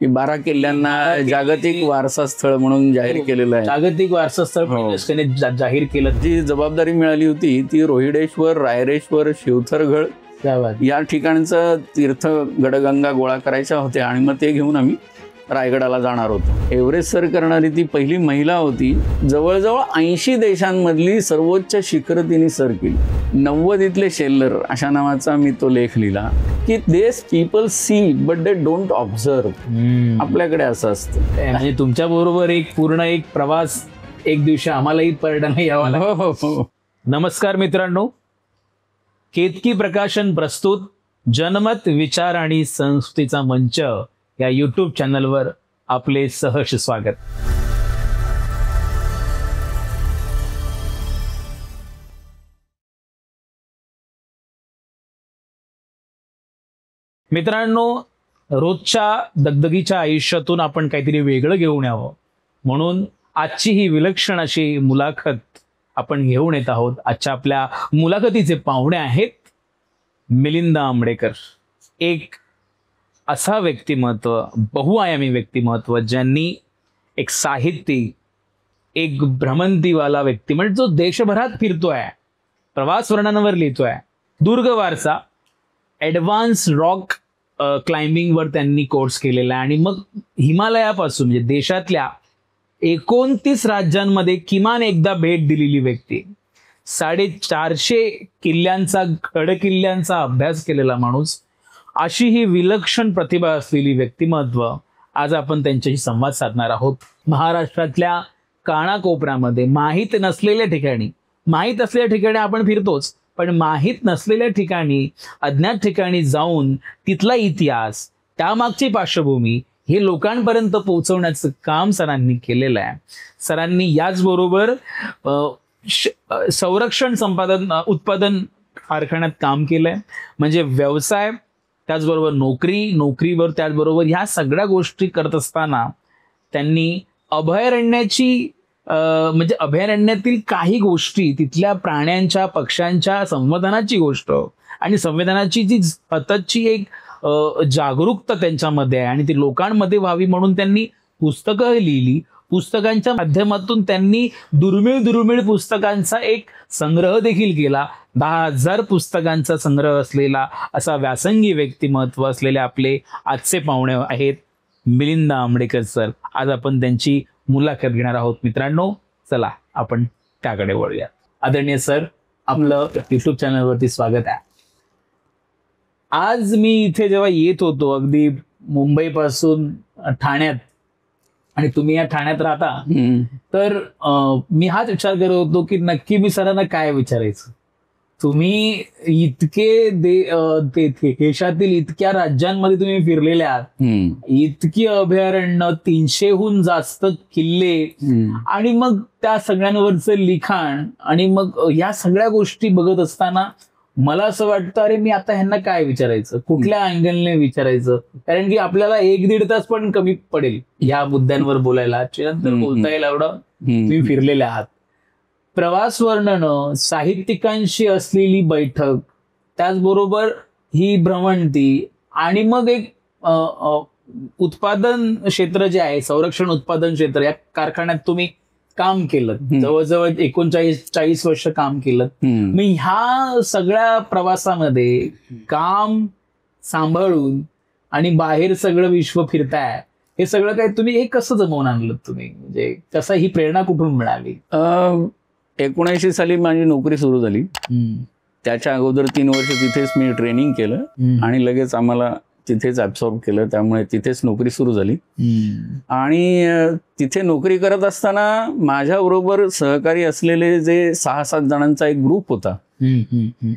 की 12 किल्ल्यांना जागतिक वारसा स्थळ म्हणून जाहीर केलेलं आहे. जागतिक वारसा स्थळ युनेस्कोने जाहीर केलं. जी जबाबदारी मिळाली होती ती रोहिडेश्वर, रायरेश्वर, शिवथरगड या ठिकाणचं तीर्थ गडगंगा गोळा करायच्या होत्या आणि मग ते घेऊन आम्ही रायगडाला जाणार होतो. एव्हरेस्ट सर करणारी ती पहिली महिला होती. जवळजवळ 80 देशांमधली सर्वोच्च शिखर तिने सर केली. 90 इथले शेल्लर अशा नावाचा मी तो लेख लिहिला की देस people see but they don't observe. आपल्याकडे असं असतं. म्हणजे तुमच्या बरोबर एक पूर्ण एक प्रवास एक दिवशी आम्हालाही पर्यटन यावं लागलं. नमस्कार मित्रांनो, केतकी प्रकाशन प्रस्तुत जनमत विचार आणि संस्कृतीचा मंच या यूट्यूब चॅनलवर आपले सहर्ष स्वागत. मित्रांनो, रोजच्या दगदगीच्या आयुष्यातून आपण काहीतरी वेगळं घेऊन यावं म्हणून आजची ही विलक्षण अशी मुलाखत आपण घेऊन येत आहोत. आजच्या आपल्या मुलाखतीचे पाहुणे आहेत मिलिंद आंबडेकर. एक असा व्यक्तिमत्व, बहुआयामी व्यक्तिमत्व, ज्यांनी एक साहित्यिक, एक भ्रमंतीवाला व्यक्ती म्हणजे जो देशभरात फिरतोय, प्रवास वर्णनावर लिहितोय, दुर्ग वारसा, ॲडव्हान्स रॉक क्लाइम्बिंगवर त्यांनी कोर्स केलेला आहे आणि मग हिमालयापासून म्हणजे देशातल्या 29 राज्यांमध्ये किमान एकदा भेट दिलेली व्यक्ती, 450 किल्ल्यांचा, गडकिल्ल्यांचा अभ्यास केलेला माणूस, अशी ही विलक्षण प्रतिभा असलेली व्यक्तिमत्व आज आपण त्यांच्याशी संवाद साधणार आहोत. महाराष्ट्रातल्या कानाकोपऱ्यामध्ये माहीत नसलेल्या ठिकाणी, माहीत असलेल्या ठिकाणी आपण फिरतोच, पण माहीत नसलेल्या ठिकाणी, अज्ञात ठिकाणी जाऊन तिथला इतिहास, त्यामागची पार्श्वभूमी हे लोकांपर्यंत पोहोचवण्याचं काम सरांनी केलेलं आहे. सरांनी याचबरोबर संरक्षण संपादन उत्पादन कारखान्यात काम केलंय. म्हणजे व्यवसाय, त्याचबरोबर नोकरीवर त्याचबरोबर ह्या सगळ्या गोष्टी करत असताना त्यांनी अभयारण्याची म्हणजे अभयारण्यातील काही गोष्टी, तिथल्या प्राण्यांच्या, पक्ष्यांच्या संवर्धनाची गोष्ट आणि संविधानाची जी सततची एक जागरूकता त्यांच्यामध्ये आहे आणि ती लोकांमध्ये व्हावी म्हणून त्यांनी पुस्तकं लिहिली. पुस्तकांच्या माध्यमातून त्यांनी दुर्मिळ पुस्तकांचा एक संग्रह देखील केला. 10,000 पुस्तकांचा संग्रह असलेला असा व्यासंगी व्यक्तिमत्व असलेले आपले आजचे पाहुणे आहेत मिलिंद आंबडेकर सर. आज आपण त्यांची मुलाखत घेणार आहोत. मित्रांनो, चला आपण त्याकडे वळूया. आदरणीय सर, आपलं युट्यूब चॅनलवरती स्वागत आहे. आज मी इथे जेव्हा येत होतो अगदी मुंबईपासून ठाण्यात, आणि तुम्ही या ठाण्यात राहता, तर मी हाच विचार करत होतो की नक्की मी सरांना काय विचारायचं. तुम्ही इतके देशातील इतक्या राज्यांमध्ये तुम्ही फिरलेले आहात, इतकी अभयारण्य, 300हून जास्त किल्ले, आणि मग त्या सगळ्यांवरचं लिखाण, आणि मग या सगळ्या गोष्टी बघत असताना मला असं वाटतं, अरे मी आता ह्यांना काय विचारायचं, कुठल्या अँगलने विचारायचं, कारण की आपल्याला 1-1.5 तास पण कमी पडेल या मुद्द्यांवर बोलायला. नंतर बोलता येईल एवढं तुम्ही फिरलेले आहात. प्रवास वर्णन, साहित्यिकांशी असलेली बैठक, त्याचबरोबर ही भ्रमंती, आणि मग एक उत्पादन क्षेत्र जे आहे, संरक्षण उत्पादन क्षेत्र, या कारखान्यात तुम्ही काम केलं, जवळजवळ 39-40 वर्ष काम केलं. मी ह्या सगळ्या प्रवासामध्ये काम सांभाळून आणि बाहेर सगळं विश्व फिरताय, हे सगळं काही तुम्ही हे कसं जमवून आणलं तुम्ही, म्हणजे कसं, ही प्रेरणा कुठून मिळाली? 79 साली माझी नोकरी सुरू झाली. त्याच्या अगोदर 3 वर्ष तिथेच मी ट्रेनिंग केलं आणि लगेच आम्हाला तिथेच ऍब्सॉर्ब केलं. त्यामुळे तिथेच नोकरी सुरू झाली. आणि तिथे नोकरी करत असताना माझ्याबरोबर सहकारी असलेले जे 6-7 जणांचा एक ग्रुप होता,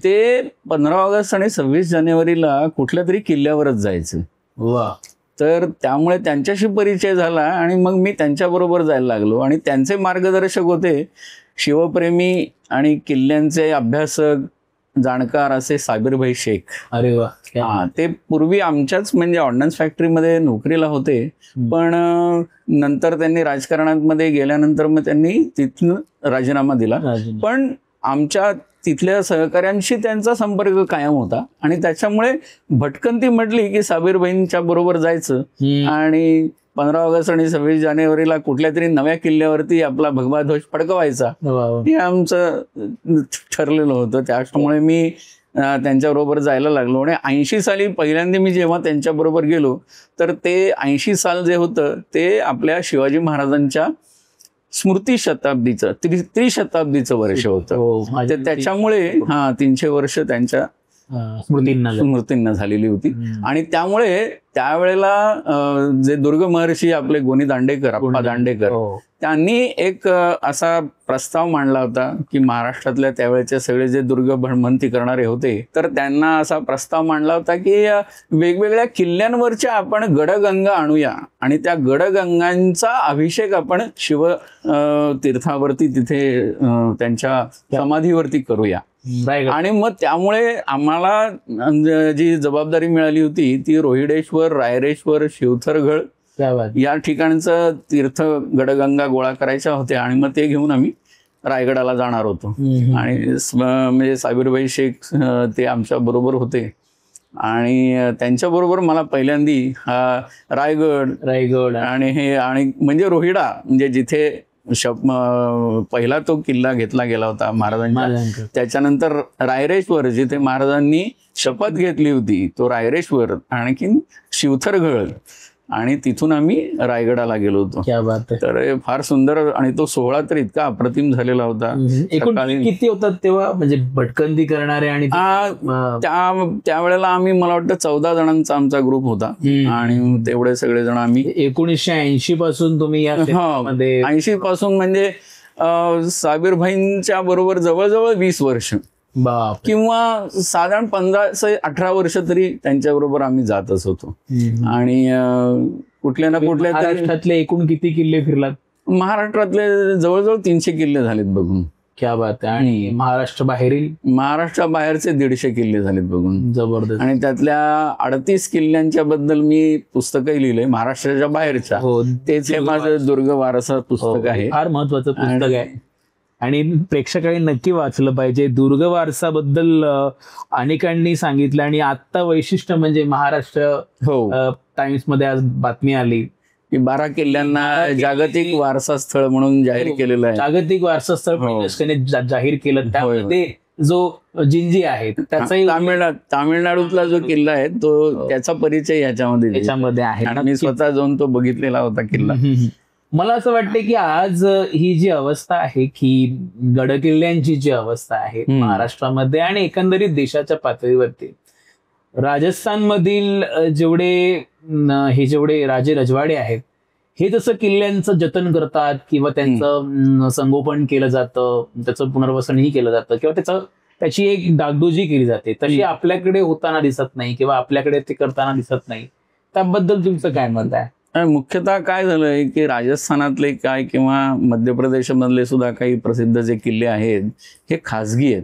ते 15 ऑगस्ट आणि 26 जानेवारीला कुठल्या तरी किल्ल्यावरच जायचं. तर त्यामुळे त्यांच्याशी परिचय झाला आणि मग मी त्यांच्याबरोबर जायला लागलो. आणि त्यांचे मार्गदर्शक होते शिवप्रेमी आणि किल्ल्यांचे अभ्यासक, जाणकार असे साबिरभाई शेख. अरे वा. हा, ते पूर्वी आमच्याच म्हणजे ऑर्डनन्स फॅक्टरीमध्ये नोकरीला होते, पण नंतर त्यांनी राजकारणामध्ये गेल्यानंतर मग त्यांनी तिथून राजीनामा दिला. पण आमच्या तिथल्या सहकाऱ्यांशी त्यांचा संपर्क कायम होता आणि त्याच्यामुळे भटकंती म्हटली की साबीरबाईंच्या बरोबर जायचं आणि 15 ऑगस्ट आणि 26 जानेवारीला कुठल्या तरी नव्या किल्ल्यावरती आपला भगवा ध्वज फडकवायचा हे आमचं ठरलेलं होतं. त्यामुळे मी त्यांच्याबरोबर जायला लागलो आणि 80 साली पहिल्यांदा मी जेव्हा त्यांच्याबरोबर गेलो तर ते 80 साल जे होतं ते आपल्या शिवाजी महाराजांच्या स्मृती शताब्दीचं त्रिशताब्दीचं वर्ष होतं. त्याच्यामुळे 300 वर्ष त्यांच्या स्मृतींना झालेली होती आणि त्यामुळे त्यावेळेला जे दुर्ग महर्षी आपले गोनी दांडेकर, अप्पा दांडेकर, त्यांनी एक असा प्रस्ताव मांडला होता की महाराष्ट्रातल्या त्यावेळेचे सगळे जे दुर्ग भ्रमंती करणारे होते तर त्यांना असा प्रस्ताव मांडला होता की वेगवेगळ्या किल्ल्यांवरच्या आपण गडगंगा आणूया आणि त्या गडगंगांचा अभिषेक आपण शिव तीर्थावरती तिथे त्यांच्या समाधीवरती करूया. आणि मग त्यामुळे आम्हाला जी जबाबदारी मिळाली होती ती रोहिडेश्वर, रायरेश्वर, शिवथरगड या ठिकाणचं तीर्थ गडगंगा गोळा करायच्या होत्या आणि मग ते घेऊन आम्ही रायगडाला जाणार होतो. आणि म्हणजे साबीरबाई शेख ते आमच्या बरोबर होते आणि त्यांच्याबरोबर मला पहिल्यांदी रायगड आणि म्हणजे रोहिडा म्हणजे जिथे पहिला तो किल्ला घेतला गेला होता महाराजांचा. त्याच्यानंतर रायरेश्वर जिथे महाराजांनी शपथ घेतली होती तो रायरेश्वर, आणखीन शिवथरगड आणि तिथून आम्ही रायगडाला गेलो होतो. तर फार सुंदर आणि तो सोहळा तर इतका अप्रतिम झालेला होता. किती होतात तेव्हा म्हणजे भटकंती करणारे? आणि त्यावेळेला आम्ही मला वाटतं 14 जणांचा आमचा ग्रुप होता आणि तेवढे सगळे जण आम्ही 1980 पासून तुम्ही 80 पासून म्हणजे साबीरभाईंच्या बरोबर जवळजवळ 20 वर्ष किंवा साधारण 15-18 वर्ष तरी त्यांच्याबरोबर आम्ही जातच होतो. आणि कुठल्या ना कुठल्या महाराष्ट्रातले एकूण किती किल्ले फिरलात? महाराष्ट्रातले जवळजवळ 300 किल्ले झालेत बघून. क्या बात आहे. आणि महाराष्ट्राबाहेरचे 150 किल्ले झालेत बघून. जबरदस्त. आणि त्यातल्या 38 किल्ल्यांच्या बद्दल मी पुस्तकही लिहिलंय महाराष्ट्राच्या बाहेरच्या. तेच हे माझं दुर्ग वारसा पुस्तक आहे. फार महत्वाचं पुस्तक आहे आणि प्रेक्षकांनी नक्की वाचलं पाहिजे. दुर्ग वारसाबद्दल अनेकांनी सांगितलं आणि आता वैशिष्ट्य म्हणजे महाराष्ट्र टाइम्स मध्ये आज बातमी आली की 12 किल्ल्यांना जागतिक वारसा स्थळ म्हणून जाहीर केलेलं आहे. जागतिक वारसा स्थळ युनेस्कोने जाहीर केलं. त्यामध्ये जो जिंजी आहे त्याचाही तामिळनाडूतला जो किल्ला आहे तो त्याचा परिचय याच्यामध्ये आहे. मी स्वतः जाऊन तो बघितलेला होता किल्ला. मला असं वाटतं की आज ही जी अवस्था आहे की गडकिल्ल्यांची जी अवस्था आहे महाराष्ट्रामध्ये आणि एकंदरीत देशाच्या पातळीवरती, राजस्थानमधील जेवढे राजे रजवाडे आहेत हे जसं किल्ल्यांचं जतन करतात किंवा त्यांचं संगोपन केलं जातं, त्याचं पुनर्वसनही केलं जातं किंवा त्याची एक डागडुजी केली जाते, तशी आपल्याकडे होताना दिसत नाही किंवा आपल्याकडे ते करताना दिसत नाही. त्याबद्दल तुमचं काय मत आहे? मुख्यतः काय झालंय की राजस्थानातले काय किंवा मध्य प्रदेशमधले सुद्धा काही प्रसिद्ध जे किल्ले आहेत हे खाजगी आहेत.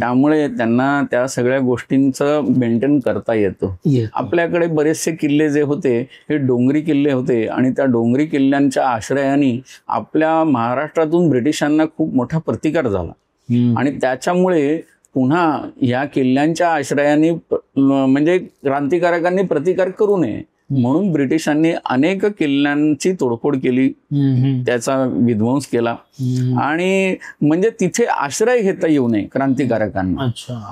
त्यामुळे त्यांना त्या सगळ्या गोष्टींचं मेंटेन करता येतं. आपल्याकडे बरेचसे किल्ले जे होते हे डोंगरी किल्ले होते आणि त्या डोंगरी किल्ल्यांच्या आश्रयाने आपल्या महाराष्ट्रातून ब्रिटिशांना खूप मोठा प्रतिकार झाला आणि त्याच्यामुळे पुन्हा या किल्ल्यांच्या आश्रयाने म्हणजे क्रांतिकारकांनी प्रतिकार करू नये म्हणून ब्रिटिशांनी अनेक किल्ल्यांची तोडफोड केली, त्याचा विध्वंस केला आणि म्हणजे तिथे आश्रय घेता येऊ नये क्रांतिकारकांना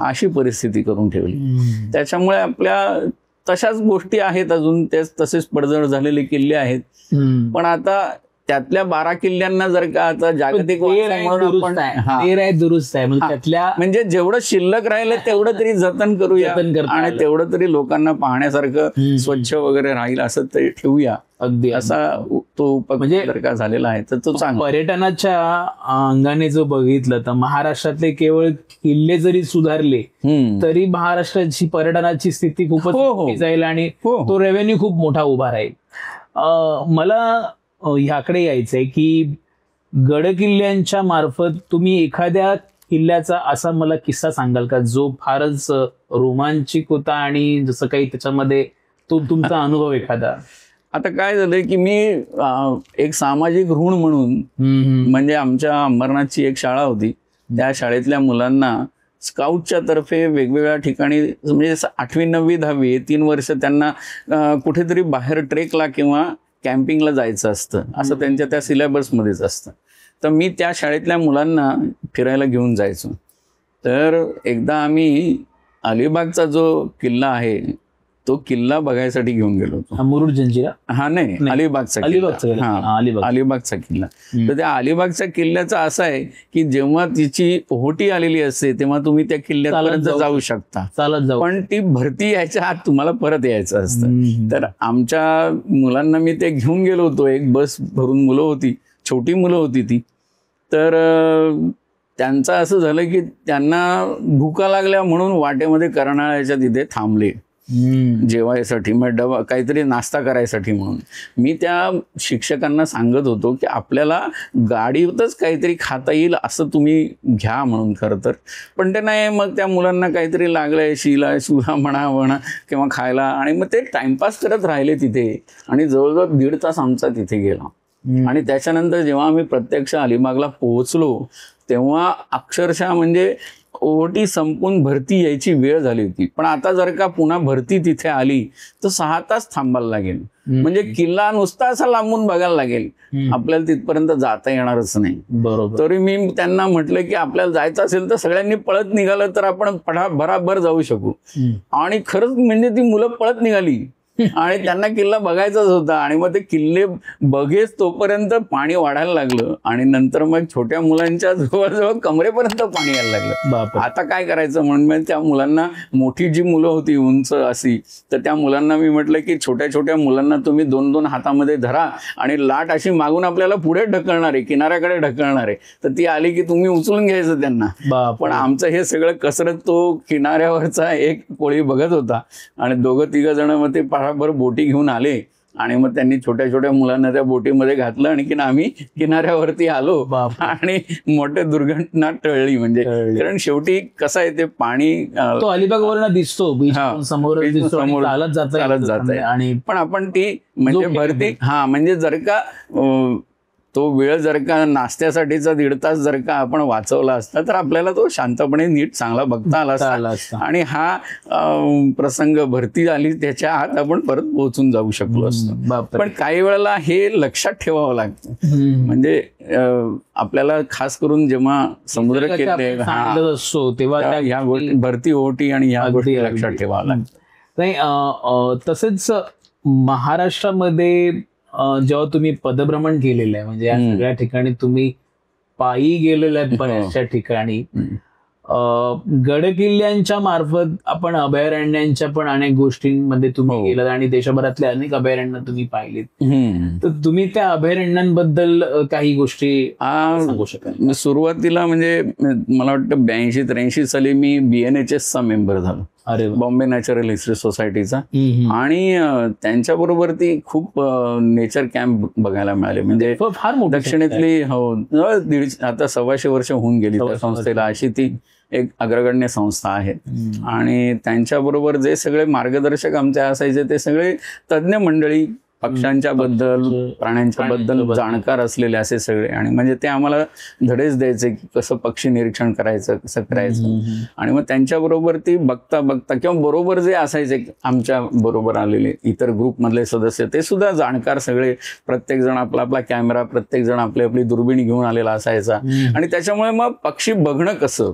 अशी परिस्थिती करून ठेवली. त्याच्यामुळे आपल्या तशाच गोष्टी आहेत, अजून तसेच पडझड झालेले किल्ले आहेत. पण आता त्यातल्या 12 किल्ल्यांना जर का आता जागतिक दुरुस्त आहे म्हणजे जेवढं शिल्लक राहिलं तेवढं तरी जतन करूया आणि तेवढं तरी लोकांना पाहण्यासारखं स्वच्छ वगैरे राहील असं तरी ठेवूया. अगदी असा तो म्हणजे जर का झालेला आहे तर तो चांगला. पर्यटनाच्या अंगाने जो बघितलं तर महाराष्ट्रातले केवळ किल्ले जरी सुधारले तरी महाराष्ट्राची पर्यटनाची स्थिती खूपच जाईल आणि तो रेव्हेन्यू खूप मोठा उभा राहील. मला ह्याकडे यायचंय की गडकिल्ल्यांच्या मार्फत तुम्ही एखाद्या किल्ल्याचा असा मला किस्सा सांगाल का जो फारच रोमांचिक होता आणि जसं काही त्याच्यामध्ये तुमचा अनुभव एखादा? आता काय झालंय की मी एक सामाजिक ऋण म्हणून म्हणजे आमच्या अंबरनाथची एक शाळा होती त्या शाळेतल्या मुलांना स्काउटच्या तर्फे वेगवेगळ्या ठिकाणी, म्हणजे 8वी 9वी 10वी 3 वर्ष त्यांना कुठेतरी बाहेर ट्रेकला किंवा कॅम्पिंगला जायचं असतं, असं त्यांच्या त्या सिलेबसमध्येच असतं. तर मी त्या शाळेतल्या मुलांना फिरायला घेऊन जायचो. तर एकदा आम्ही अलिबागचा जो किल्ला आहे तो किल्ला बघायसाठी घेऊन गेलो होतो. मुरुड जंजिरा? हा नाही, अलिबागचा किल्ला. हा, अलिबागचा किल्ला. तर त्या अलिबागच्या किल्ल्याचा असा आहे की जेव्हा तिची ओहोटी आलेली असते तेव्हा तुम्ही त्या किल्ल्यापर्यंत जाऊ शकता, चालत जाऊ, पण ती भरती यायच्या आत तुम्हाला परत यायचं असतं. तर आमच्या मुलांना मी ते घेऊन गेलो होतो. एक बस भरून मुलं होती, छोटी मुलं होती ती. तर त्यांचं असं झालं की त्यांना भुका लागल्या म्हणून वाटेमध्ये कर्नाळ्याच्या तिथे थांबले जेवायसाठी, मग डबा काहीतरी नाश्ता करायसाठी म्हणून. मी त्या शिक्षकांना सांगत होतो की आपल्याला गाडीतच काहीतरी खाता येईल असं तुम्ही घ्या म्हणून खरं तर, पण ते नाही. मग त्या मुलांना काहीतरी लागलंय, शिला म्हणा किंवा खायला, आणि मग ते टाइमपास करत राहिले तिथे. आणि जवळजवळ 1.5 तास आमचा तिथे गेला. आणि त्याच्यानंतर जेव्हा आम्ही प्रत्यक्ष अलिबागला पोहोचलो तेव्हा अक्षरशः म्हणजे ओहोटी संपून भरती यायची वेळ झाली होती. पण आता जर का पुन्हा भरती तिथे आली तर 6 तास थांबायला लागेल. म्हणजे किल्ला नुसता असा लांबून बघायला लागेल, आपल्याला तिथपर्यंत जाता येणारच नाही. बरोबर. तरी मी त्यांना म्हटलं की आपल्याला जायचं असेल तर सगळ्यांनी पळत निघालं तर आपण भराभर जाऊ शकू. आणि खरंच म्हणजे ती मुलं पळत निघाली आणि त्यांना किल्ला बघायचाच होता. आणि मग ते किल्ले बघेच तोपर्यंत पाणी वाढायला लागलं आणि नंतर मग छोट्या मुलांच्या जवळजवळ कमरेपर्यंत पाणी यायला लागलं. आता काय करायचं म्हणून मी त्या मुलांना, मोठी जी मुलं होती उंच अशी, तर त्या मुलांना मी म्हटलं की छोट्या छोट्या मुलांना तुम्ही 2-2 हातामध्ये धरा आणि लाट अशी मागून आपल्याला पुढे ढकलणार आहे, किनाऱ्याकडे ढकलणार आहे. तर ती आली की तुम्ही उचलून घ्यायचं त्यांना. पण आमचं हे सगळं कसरत तो किनाऱ्यावरचा एक कोळी बघत होता आणि 2-3 जण मग ते भर बोटी घेऊन आले आणि मग त्यांनी छोट्या छोट्या मुलांना त्या बोटीमध्ये घातलं आणि आम्ही किनाऱ्यावरती आलो आणि मोठ्या दुर्घटना टळली. म्हणजे कारण शेवटी कसं आहे ते पाणी तो अलिबागवरून दिसतो, समोर चालत जात आहे. आणि पण आपण ती म्हणजे भरती म्हणजे जर का तो वेळ जर का नाश्त्यासाठीचा 1.5 तास जर का आपण वाचवला असता तर आपल्याला तो शांतपणे नीट चांगला बघता आला असता. आणि हा प्रसंग भरती आली त्याच्या आत आपण परत पोहोचून जाऊ शकलो असतो. पण काही वेळेला हे लक्षात ठेवावं लागतं. म्हणजे आपल्याला खास करून जेव्हा समुद्र किनारे असतो तेव्हा ह्या गोष्टी, भरती ओहोटी आणि ह्या गोष्टी लक्षात ठेवावं लागतं. नाही, तसेच महाराष्ट्रामध्ये जेव्हा तुम्ही पदभ्रमण केलेलं आहे, म्हणजे या सगळ्या ठिकाणी तुम्ही पायी गेलेल्या आहेत बऱ्याचशा ठिकाणी, गडकिल्ल्यांच्या मार्फत आपण अभयारण्यांच्या पण अनेक गोष्टींमध्ये तुम्ही गेलात आणि देशभरातले अनेक अभयारण्य तुम्ही पाहिलेत. तर तुम्ही त्या अभयारण्यांबद्दल काही गोष्टी सांगू शकाल? सुरुवातीला म्हणजे मला वाटतं 82-83 साली मी BNHS चा मेंबर झालो, बॉम्बे नॅचरल हिस्ट्री सोसायटीचा. आणि त्यांच्याबरोबर ती खूप नेचर कॅम्प बघायला मिळाले. म्हणजे फार मोठी दक्षिणेतली, आता 125 वर्ष होऊन गेली त्या संस्थेला. अशी ती एक अग्रगण्य संस्था आहे. आणि त्यांच्याबरोबर जे सगळे मार्गदर्शक आमचे असायचे ते सगळे तज्ज्ञ मंडळी, पक्ष्यांच्या बद्दल, प्राण्यांच्या बद्दल जाणकार असलेले असे सगळे. आणि म्हणजे ते आम्हाला धडेच द्यायचे की कसं पक्षी निरीक्षण करायचं, कसं करायचं. आणि मग त्यांच्याबरोबर ती बघता किंवा बरोबर जे असायचे आमच्या बरोबर आलेले इतर ग्रुपमधले सदस्य ते सुद्धा जाणकार सगळे. प्रत्येक जण आपला आपला कॅमेरा, प्रत्येक जण आपली आपली दुर्बिणी घेऊन आलेला असायचा. आणि त्याच्यामुळे मग पक्षी बघणं कसं,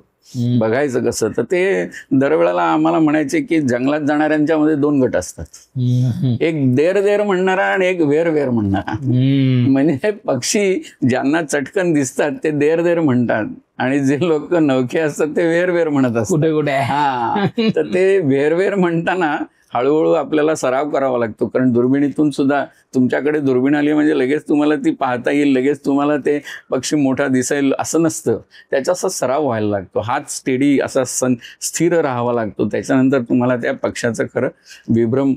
बघायचं कसं, तर ते दरवेळेला आम्हाला म्हणायचे की जंगलात जाणाऱ्यांच्या मध्ये 2 गट असतात, एक देर म्हणणारा आणि एक वेर म्हणणारा. म्हणजे पक्षी ज्यांना चटकन दिसतात ते देर म्हणतात आणि जे लोक नवखे असतात ते वेर म्हणत असतात कुठे. तर ते वेर म्हणताना हळूहळू आपल्याला सराव करावा लागतो. कारण दुर्बिणीतून सुद्धा तुमच्याकडे दुर्बीण आली म्हणजे लगेच तुम्हाला ती पाहता येईल, लगेच तुम्हाला ते पक्षी मोठा दिसेल असं नसतं. त्याचा असा सराव व्हायला लागतो, हात स्टेडी असा स्थिर राहावा लागतो. त्याच्यानंतर तुम्हाला त्या पक्षाचं खरं विभ्रम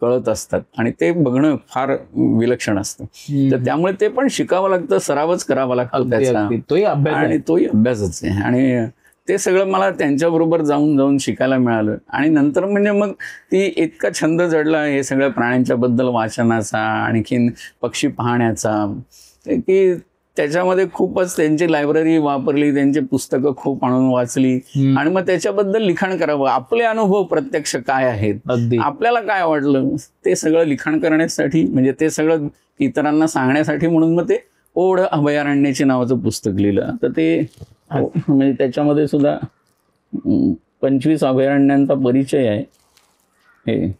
कळत असतात आणि ते बघणं फार विलक्षण असतं. तर त्यामुळे ते पण शिकावं लागतं, सरावच करावा लागतो त्याचा, आणि तोही अभ्यासच आहे. आणि ते सगळं मला त्यांच्याबरोबर जाऊन शिकायला मिळालं. आणि नंतर म्हणजे मग ती इतका छंद जडला हे सगळ्या प्राण्यांच्या बद्दल वाचनाचा, आणखीन पक्षी पाहण्याचा, की त्याच्यामध्ये खूपच त्यांची लायब्ररी वापरली, त्यांची पुस्तकं खूप आणून वाचली आणि मग त्याच्याबद्दल लिखाण करावं. आपले अनुभव प्रत्यक्ष काय आहेत, अगदी आपल्याला काय वाटलं, ते सगळं लिखाण करण्यासाठी, म्हणजे ते सगळं इतरांना सांगण्यासाठी म्हणून मग ते ओढ अभयारण्याची नावाचं पुस्तक लिहिलं. तर ते म्हणजे त्याच्यामध्ये सुद्धा 25 अभयारण्यांचा परिचय आहे. हे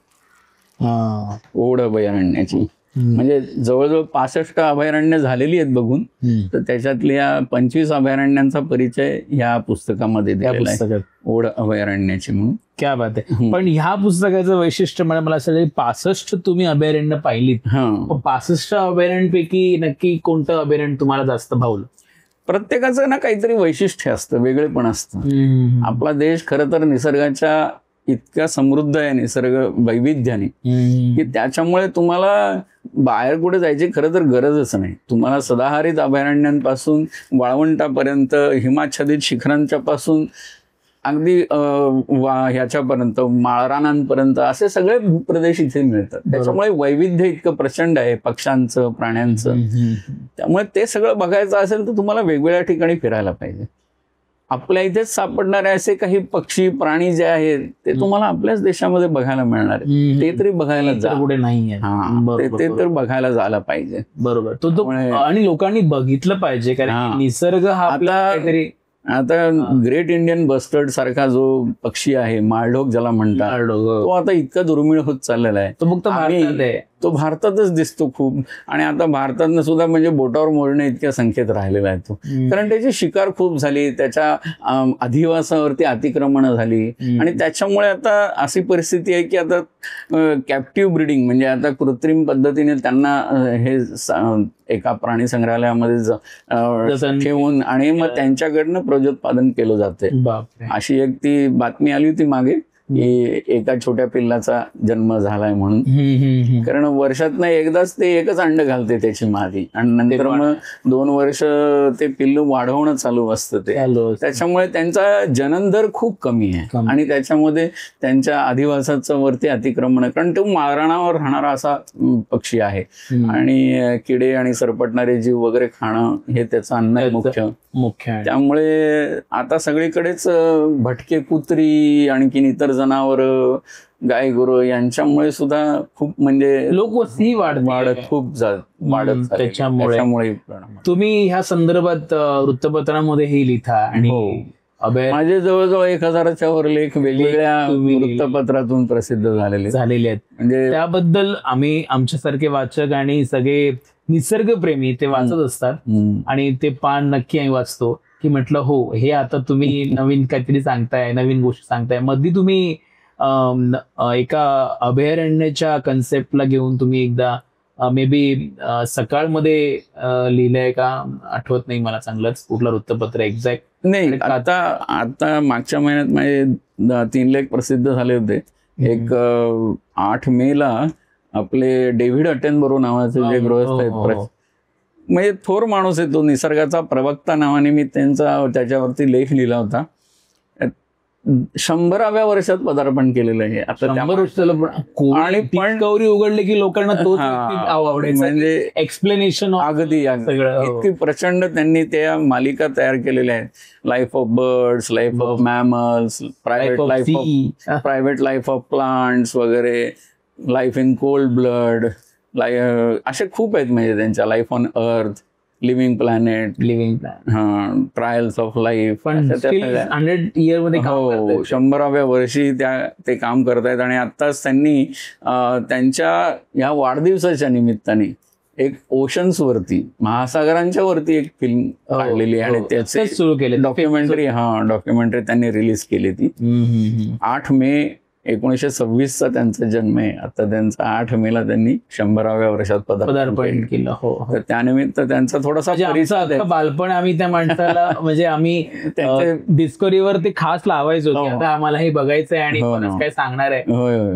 ओढ अभयारण्याची म्हणजे जवळजवळ 65 अभयारण्य झालेली आहेत बघून, तर त्याच्यातल्या 25 अभयारण्यांचा परिचय या पुस्तकामध्ये दिलेला आहे, ओढ अभयारण्याची म्हणून. क्या बात आहे. पण ह्या पुस्तकाचं वैशिष्ट्य मला असं 65 तुम्ही अभयारण्य पाहिलीत, 65 अभयारण्यांपैकी नक्की कोणतं अभयारण्य तुम्हाला जास्त भावलं? प्रत्येकाचं ना काहीतरी वैशिष्ट्य असतं, वेगळेपण असतं. आपला देश खरं तर निसर्गाच्या इतका समृद्ध आहे, निसर्ग वैविध्याने, की त्याच्यामुळे तुम्हाला बाहेर कुठे जायची खरं तर गरजच नाही. तुम्हाला सदाहरित अभयारण्यांपासून वाळवंटापर्यंत, हिमाच्छादित शिखरांच्या पासून अगदी ह्याच्यापर्यंत माळरानांपर्यंत असे सगळे भूप्रदेश इथे मिळतात. त्याच्यामुळे वैविध्य इतकं प्रचंड आहे पक्ष्यांचं, प्राण्यांचं. त्यामुळे ते सगळं बघायचं असेल तर तुम्हाला वेगवेगळ्या ठिकाणी फिरायला पाहिजे. आपल्या इथेच सापडणारे असे काही पक्षी, प्राणी जे आहेत ते तुम्हाला आपल्याच देशामध्ये बघायला मिळणार आहे. ते तरी बघायला पुढे नाही, ते तर बघायला जायला पाहिजे. बरोबर. तो आणि लोकांनी बघितलं पाहिजे, कारण निसर्ग हा आपला काहीतरी. आता ग्रेट इंडियन बस्टर्ड सारखा जो पक्षी आहे, माळढोक ज्याला म्हणतात, तो आता इतका दुर्मिळ होत चाललेला आहे. तो फक्त भारतात आहे, तो भारतातच दिसतो खूप. आणि आता भारतात सुद्धा म्हणजे बोटावर मोजणे इतक्या संख्येत राहिलेला आहे तो, कारण त्याची शिकार खूप झाली, त्याच्या अधिवासावरती अतिक्रमण झाली. आणि त्याच्यामुळे आता अशी परिस्थिती आहे की आता कॅप्टिव्ह ब्रीडिंग म्हणजे आता कृत्रिम पद्धतीने त्यांना हे एका प्राणी संग्रहालयामध्ये ठेवून आणि मग त्यांच्याकडनं प्रजोत्पादन केलं जाते. अशी एक ती बातमी आली होती मागे की एका छोट्या पिल्लाचा जन्म झालाय म्हणून. कारण वर्षातनं एकदाच ते एकच अंड घालते त्याची मादी, आणि नंतर मग 2 वर्ष ते पिल्लू वाढवणं चालू असतं ते. त्याच्यामुळे त्यांचा जननदर खूप कमी आहे आणि त्याच्यामध्ये त्यांच्या अधिवासाचं वरती अतिक्रमण, कारण तो माळरानावर राहणारा असा पक्षी आहे आणि किडे आणि सरपटणारे जीव वगैरे खाणं हे त्याचं अन्न आहे मुख्य. त्यामुळे आता सगळीकडेच भटके कुत्री आणखीन इतर जनावर, गाय गुरु यांच्यामुळे सुद्धा खूप म्हणजे लोकवस्ती वाढत त्याच्यामुळे तुम्ही ह्या संदर्भात वृत्तपत्रामध्ये हे लिहिता आणि माझे जवळजवळ 1000च्या वर लेख वेगवेगळ्या वृत्तपत्रातून प्रसिद्ध झालेले आहेत. म्हणजे त्याबद्दल आम्ही आमच्यासारखे वाचक आणि सगळे निसर्गप्रेमी ते वाचत असतात आणि ते पान नक्की आम्ही वाचतो की म्हटलं हो, हे आता तुम्ही नवीन काहीतरी सांगताय, नवीन गोष्टी सांगताय. मध्ये तुम्ही एका अभयारण्याच्या कन्सेप्टला घेऊन तुम्ही एकदा मे बी सकाळमध्ये लिहिलंय का, आठवत नाही मला चांगलंच कुठलं वृत्तपत्र एक्झॅक्ट नाही. आता मागच्या महिन्यात माझे 3 लेख प्रसिद्ध झाले होते. एक 8 मेला आपले डेव्हिड अटेनबरो नावाचे जे गृहस्थ आहेत, म्हणजे थोर माणूस आहे तो, निसर्गाचा प्रवक्ता नावाने मी त्याच्यावरती लेख लिहिला होता. 100व्या वर्षात पदार्पण केलेलं आहे आता. 100 वर्ष आणि डिस्कव्हरी उघडले की लोकांना तोच आवडायचं, म्हणजे एक्सप्लेनेशन अगदी इतकी प्रचंड त्यांनी त्या मालिका तयार केलेल्या आहेत. Life of birds, life of mammals, private life of plants वगैरे, लाईफ इन कोल्ड ब्लड, असे खूप आहेत. म्हणजे त्यांच्या life on Earth, living planet, trials of life. 100व्या वर्षी ते काम करतायत. आणि आत्ताच त्यांनी त्यांच्या या वाढदिवसाच्या निमित्ताने एक ओशन्स वरती, महासागरांच्या वरती एक फिल्म काढलेली आहे आणि त्याचे सुरू केले डॉक्युमेंटरी त्यांनी रिलीज केली ती. 8 मे 1926चा त्यांचा जन्म आहे. आता त्यांचा 8 मेला त्यांनी 100व्या वर्षात पदार्पण केलं. तर त्यानिमित्त त्यांचा थोडासा बालपण आम्ही त्या माणसाला म्हणजे आम्ही डिस्कव्हरीवर ते खास लावायचो की आता आम्हाला हे बघायचंय आणि काय सांगणार आहे,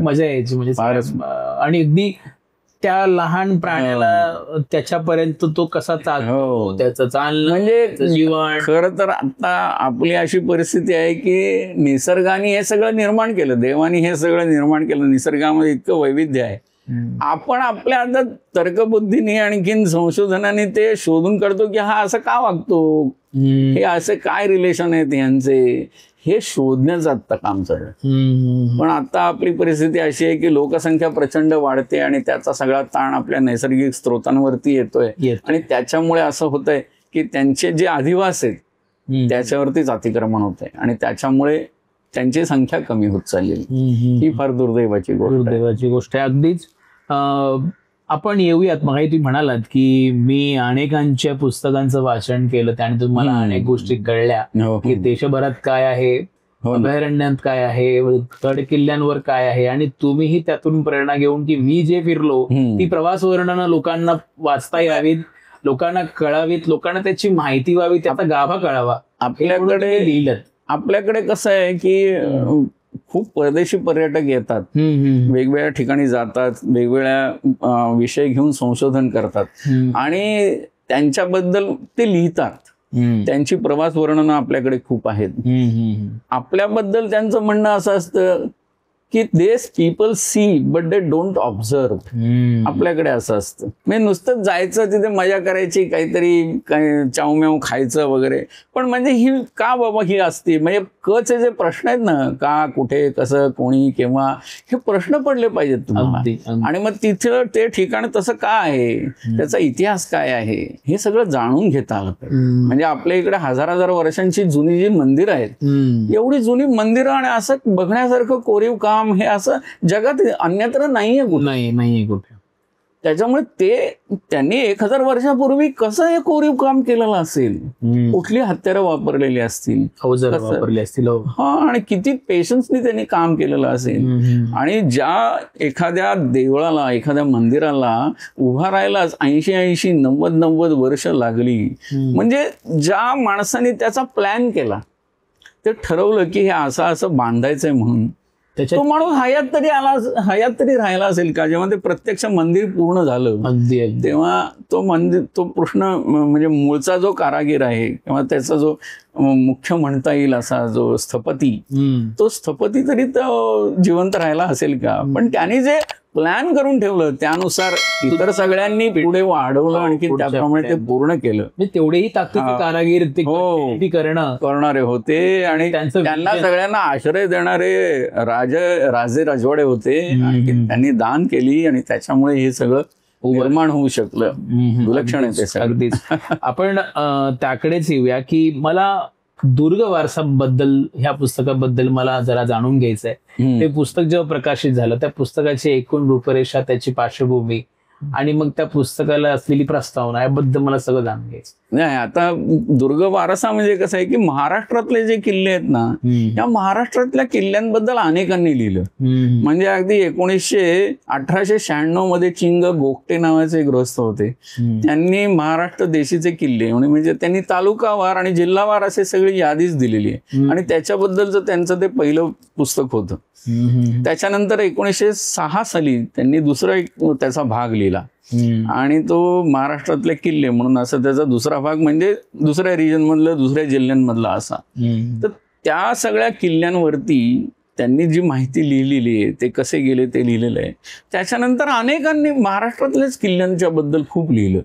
मजा यायची. म्हणजे आणि अगदी त्या लहान प्राण्याला त्याच्यापर्यंत तो कसा चालतो, त्याचं चालणं, म्हणजे जीवन. खरं तर आता आपली अशी परिस्थिती आहे की निसर्गाने हे सगळं निर्माण केलं, देवाने हे सगळं निर्माण केलं. निसर्गामध्ये इतकं वैविध्य आहे आपण आपल्या आता तर्कबुद्धीने आणखीन संशोधनाने ते शोधून काढतो की हा असं का वागतो, हे असे काय रिलेशन आहेत यांचे, हे शोधण्याचं आता काम चालू आहे. पण आता आपली परिस्थिती अशी आहे की लोकसंख्या प्रचंड वाढते आणि त्याचा सगळा ताण आपल्या नैसर्गिक स्रोतांवरती येतोय आणि त्याच्यामुळे असं होतंय की त्यांचे जे अधिवास आहेत त्याच्यावरतीच अतिक्रमण होत आहे आणि त्याच्यामुळे त्यांची संख्या कमी होत चाललेली. ही फार दुर्दैवाची गोष्ट आहे. अगदीच. आपण येऊयात. मग तुम्ही म्हणालात की मी अनेकांच्या पुस्तकांचं वाचन केलं, त्याने तुम्हाला अनेक गोष्टी कळल्या की देशभरात काय आहे, अभयारण्यात काय आहे, गड किल्ल्यांवर काय आहे, आणि तुम्हीही त्यातून प्रेरणा घेऊन की मी जे फिरलो ती प्रवास वर्णनं लोकांना वाचता यावीत, लोकांना कळावीत, लोकांना त्याची माहिती व्हावी, त्याचा गाभा कळावा. आपल्याकडे कसं आहे की खूप परदेशी पर्यटक येतात, वेगवेगळ्या ठिकाणी जातात, वेगवेगळ्या विषय घेऊन संशोधन करतात आणि त्यांच्याबद्दल ते लिहितात. त्यांची प्रवास वर्णनं आपल्याकडे खूप आहेत. आपल्याबद्दल त्यांचं म्हणणं असं असतं की देस people see but they don't observe. आपल्याकडे असं असतं, म्हणजे नुसतं जायचं तिथे मजा करायची, काहीतरी काय चावम्याव खायचं वगैरे, पण म्हणजे ही का बाबा ही असते, म्हणजे कचे जे प्रश्न आहेत ना, का, कुठे, कसं, कोणी, केव्हा, हे प्रश्न पडले पाहिजेत तुम्हाला. आणि मग तिथं ते ठिकाण तसं का आहे, त्याचा इतिहास काय आहे, हे सगळं जाणून घेता आलं पाहिजे. म्हणजे आपल्या इकडे हजार वर्षांची जुनी जी मंदिरं आहेत, एवढी जुनी मंदिरं आणि असं बघण्यासारखं कोरीव काम हे असं जगात अन्यत्र नाहीये कुठे. त्याच्यामुळे त्यांनी 1000 वर्षापूर्वी कसं हे कोरीव काम केलेलं असेल, कुठली हत्यारं वापरलेली असतील, आणि किती पेशन्सनी त्यांनी काम केलेलं असेल. आणि ज्या एखाद्या देवळाला, एखाद्या मंदिराला उभा राहायलाच 80 90 वर्ष लागली, म्हणजे ज्या माणसाने त्याचा प्लॅन केला, ते ठरवलं की हे असं बांधायचंय म्हणून, तो माणूस हयात तरी राहिला असेल का? जेव्हा ते प्रत्यक्ष मंदिर पूर्ण झालं तेव्हा तो प्रश्न, म्हणजे मूळचा जो कारागीर आहे किंवा त्याचा जो मुख्य म्हणता येईल असा जो स्थपती, तो स्थपती तरी तो जिवंत राहिला असेल का? पण त्याने जे प्लॅन करून ठेवलं त्यानुसार इतर सगळ्यांनी पुढे वाढवलं, आणखी त्याप्रमाणे ते पूर्ण केलं. तेवढेही ताकदीचे कारागीर करणारे होते आणि त्यांना सगळ्यांना आश्रय देणारे राजे राजवाडे होते, आणि त्यांनी दान केली आणि त्याच्यामुळे हे सगळं निर्माण होऊ शकलं. विलक्षण आहे ते. अगदीच. आपण त्याकडेच येऊया की मला दुर्ग वारसाबद्दल, ह्या पुस्तकाबद्दल मला जरा जाणून घ्यायचंय. ते पुस्तक जेव्हा प्रकाशित झालं, त्या पुस्तकाची एकूण रूपरेषा, त्याची पार्श्वभूमी आणि मग त्या पुस्तकाला असलेली प्रस्तावना, याबद्दल मला सगळं जाणून घ्यायचं. नाही, आता दुर्ग वारसा म्हणजे कसं आहे की महाराष्ट्रातले जे किल्ले आहेत ना, या महाराष्ट्रातल्या किल्ल्यांबद्दल अनेकांनी लिहिलं. म्हणजे अगदी 1896 मध्ये चिंग गोगटे नावाचे एक गृहस्थ होते, त्यांनी महाराष्ट्र देशीचे किल्ले म्हणजे त्यांनी तालुकावार आणि जिल्हावार असे सगळी यादीच दिलेली आहे, आणि त्याच्याबद्दलचं त्यांचं ते पहिलं पुस्तक होतं. त्याच्यानंतर 1906 साली त्यांनी दुसरा एक त्याचा भाग लिहिला, आणि तो महाराष्ट्रातले किल्ले म्हणून असं त्याचा दुसरा भाग, म्हणजे दुसऱ्या रिजन मधलं, दुसऱ्या जिल्ह्यांमधला असा. तर त्या सगळ्या किल्ल्यांवरती त्यांनी जी माहिती लिहिलेली आहे, ते कसे गेले ते लिहिलेलं आहे. त्याच्यानंतर अनेकांनी महाराष्ट्रातल्याच किल्ल्यांच्या बद्दल खूप लिहिलं.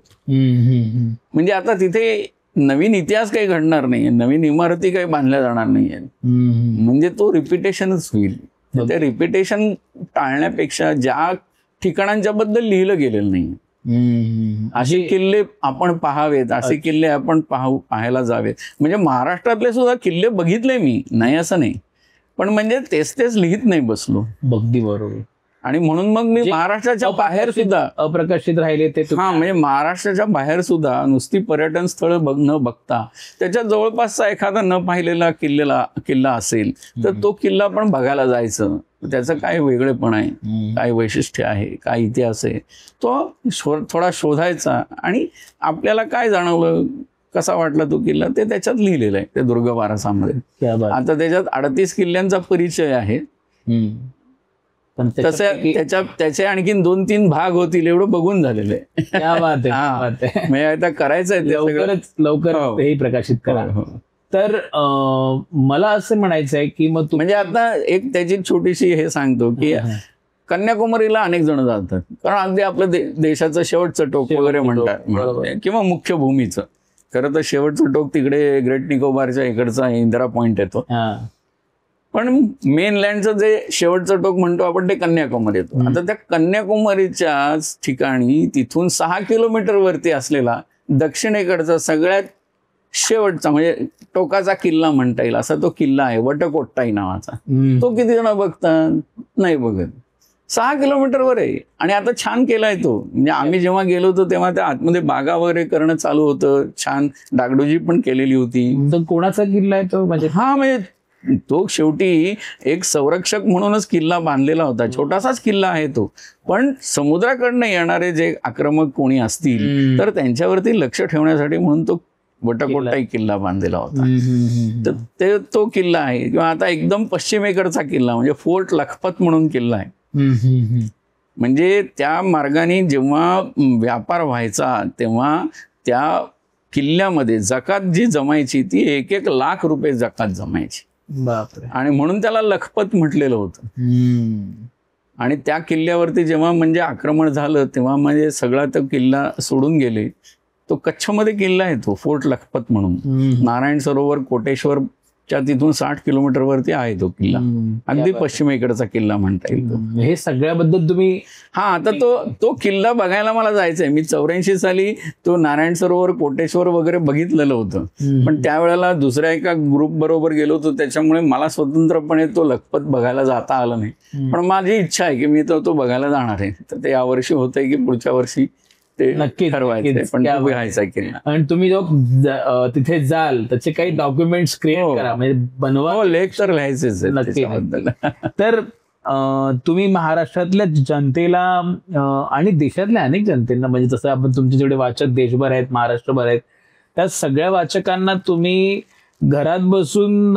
म्हणजे आता तिथे नवीन इतिहास काही घडणार नाही, नवीन इमारती काही बांधल्या जाणार नाहीये, म्हणजे तो रिपिटेशनच होईल. ते रिपिटेशन टाळण्यापेक्षा ज्या ठिकाणांच्या बद्दल लिहिलं गेलेलं नाही, असे किल्ले आपण पाहावेत, असे किल्ले आपण पाहायला जावेत. म्हणजे महाराष्ट्रातले सुद्धा किल्ले बघितले मी, नाही असं नाही, पण म्हणजे तेच लिहित नाही बसलो. अगदी बरोबर. आणि म्हणून मग मी महाराष्ट्राच्या बाहेर सुद्धा अप्रकाशित राहिले ते. म्हणजे महाराष्ट्राच्या बाहेर सुद्धा नुसती पर्यटन स्थळ न बघता त्याच्या जवळपासचा एखादा न पाहिलेला किल्ला असेल तर तो किल्ला पण बघायला जायचं. त्याचं काय वेगळेपण आहे, काय वैशिष्ट्य आहे, काय इतिहास आहे, तो थोडा शोधायचा. आणि आपल्याला काय जाणवलं, कसा वाटला तो किल्ला, ते त्याच्यात लिहिलेलं आहे, ते दुर्ग वारसामध्ये. आता त्याच्यात 38 किल्ल्यांचा परिचय आहे, पण त्याचे आणखीन 2-3 भाग होतील एवढं बघून झालेलं आहे. म्हणजे आता करायचंय, लवकर हे प्रकाशित करा. तर मला असं म्हणायचं आहे की मग म्हणजे आता एक त्याची छोटीशी हे सांगतो की कन्याकुमारीला अनेक जण जातात, कारण अगदी आपलं देशाचं शेवटचं टोक वगैरे म्हणतात, किंवा मुख्य भूमीचं. खरं तर शेवटचं टोक तिकडे ग्रेट निकोबारच्या इकडचा इंदिरा पॉइंट येतो, पण मेनलँडचं जे शेवटचं टोक म्हणतो आपण ते कन्याकुमारी येतो. आता त्या कन्याकुमारीच्या ठिकाणी तिथून 6 किलोमीटर वरती असलेला दक्षिणेकडचा सगळ्यात शेवटचा म्हणजे टोकाचा किल्ला म्हणता येईल असा तो किल्ला आहे, वटकोट्टाई नावाचा. तो किती जण बघतात? नाही बघत. 6 किलोमीटरवर आहे आणि आता छान केलाय तो. म्हणजे आम्ही जेव्हा गेलो होतो तेव्हा त्या आतमध्ये बागा वगैरे करणं चालू होतं, छान डागडुजी पण केलेली होती. कोणाचा किल्ला आहे तो? म्हणजे म्हणजे तो शेवटी एक संरक्षक म्हणूनच किल्ला बांधलेला होता, छोटासाच किल्ला आहे तो, पण समुद्राकडनं येणारे जे आक्रमक कोणी असतील तर त्यांच्यावरती लक्ष ठेवण्यासाठी म्हणून तो वटकोट्टाई किल्ला बांधलेला होता. तर तो किल्ला आहे. किंवा आता एकदम पश्चिमेकडचा किल्ला म्हणजे फोर्ट लखपत म्हणून किल्ला आहे. म्हणजे त्या मार्गाने जेव्हा व्यापार व्हायचा तेव्हा त्या किल्ल्यामध्ये जकात जी जमायची ती 1-1 लाख रुपये जकात जमायची. बापरे. आणि म्हणून त्याला लखपत म्हटलेलं होतं. आणि त्या किल्ल्यावरती जेव्हा म्हणजे आक्रमण झालं तेव्हा म्हणजे सगळा तो किल्ला सोडून गेले. तो कच्छमध्ये किल्ला आहे तो फोर्ट लखपत म्हणून. नारायण सरोवर कोटेश्वरच्या तिथून 60 किलोमीटर वरती आहे तो किल्ला. अगदी पश्चिमेकडचा किल्ला म्हणता येईल. हे सगळ्याबद्दल तुम्ही आता तो किल्ला बघायला मला जायचंय. मी 84 साली तो नारायण सरोवर कोटेश्वर वगैरे बघितलेलं होतं, पण त्यावेळेला दुसऱ्या एका ग्रुप बरोबर गेलो होतो त्याच्यामुळे मला स्वतंत्रपणे तो लखपत बघायला जाता आला नाही. पण माझी इच्छा आहे की मी तो बघायला जाणार आहे. तर ते यावर्षी होतंय की पुढच्या वर्षी ते नक्की ठरवायचं, पण व्हायचा किल्ला. आणि तुम्ही जो तिथे जाल त्याचे काही डॉक्युमेंट्स क्रिएट करा, म्हणजे बनवा. लेख तर लिहायचेच नक्की. तर तुम्ही महाराष्ट्रातल्या जनतेला आणि देशातल्या अनेक जनतेला, म्हणजे जसं आपण तुमचे जेवढे वाचक देशभर आहेत, महाराष्ट्रभर आहेत, त्या सगळ्या वाचकांना तुम्ही घरात बसून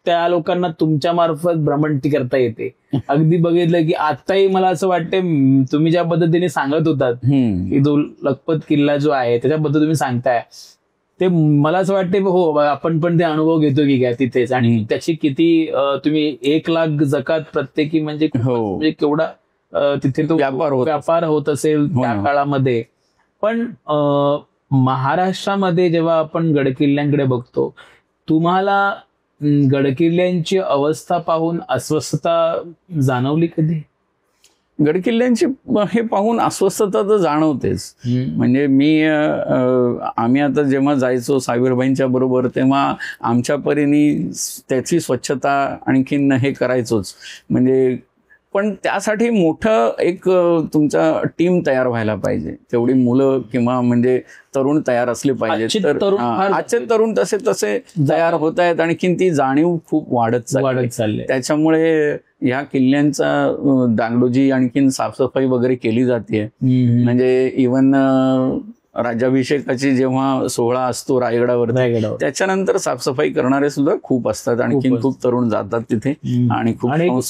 त्या लोकांना तुमच्या मार्फत भ्रमंती करता येते. अगदी बघितलं की आताही मला असं वाटतं तुम्ही ज्या पद्धतीने सांगत होतात की जो लखपत किल्ला जो आहे त्याच्याबद्दल तुम्ही सांगताय ते मला असं वाटतं हो आपण पण ते अनुभव घेतो की काय तिथेच. आणि त्याची किती तुम्ही 1 लाख जकात प्रत्येकी म्हणजे केवढा तिथे तो व्यापार होत असेल त्या काळामध्ये. पण महाराष्ट्रामध्ये जेव्हा आपण गडकिल्ल्यांकडे बघतो, तुम्हाला गडकिल्ल्यांची अवस्था पाहून अस्वस्थता जाणवली कधी? गडकिल्ल्यांची हे पाहून अस्वस्थता तर जाणवतेच. म्हणजे आम्ही आता जेव्हा जायचो साहेबराबाईंच्या बरोबर तेव्हा आमच्या परीने त्याची स्वच्छता आणखीन हे करायचोच. म्हणजे पण त्यासाठी मोठं एक तुमचा टीम तयार व्हायला पाहिजे, तेवढी मुलं किंवा म्हणजे तरुण तयार असले पाहिजे. तर आजचे तरुण तसे तयार होत आहेत. आणखीन ती जाणीव खूप वाढत चालली. त्याच्यामुळे ह्या किल्ल्यांचा डागडुजी आणखीन साफसफाई वगैरे केली जाते. म्हणजे इव्हन राज्याभिषेकाची जेव्हा सोहळा असतो रायगडावर त्याच्यानंतर साफसफाई करणारे सुद्धा खूप असतात. आणखीन खूप तरुण जातात तिथे आणि खूप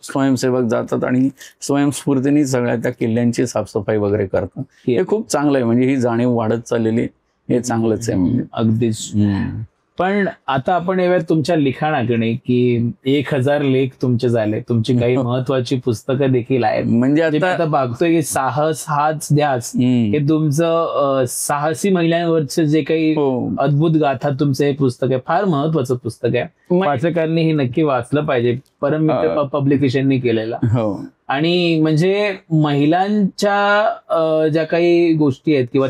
स्वयंसेवक जातात आणि स्वयंस्फूर्तीने सगळ्या त्या किल्ल्यांची साफसफाई वगैरे करतात. हे खूप चांगलं आहे. म्हणजे ही जाणीव वाढत चाललेली, हे चांगलंच आहे. म्हणजे अगदीच. पण आता आपण येऊयात तुमच्या लिखाणाकडे की 1000 लेख तुमचे झाले, तुमची काही महत्वाची पुस्तकं देखील आहेत. म्हणजे आता बघतोय की साहस हाच ध्यास हे तुमचं साहसी महिलांवरचे जे काही अद्भुत गाथा तुमचं हे पुस्तक आहे, फार महत्वाचं पुस्तक आहे. वाचकांनी हे नक्की वाचलं पाहिजे. परममित्र पब्लिकेशननी केलेलं. आणि म्हणजे महिलांच्या ज्या काही गोष्टी आहेत किंवा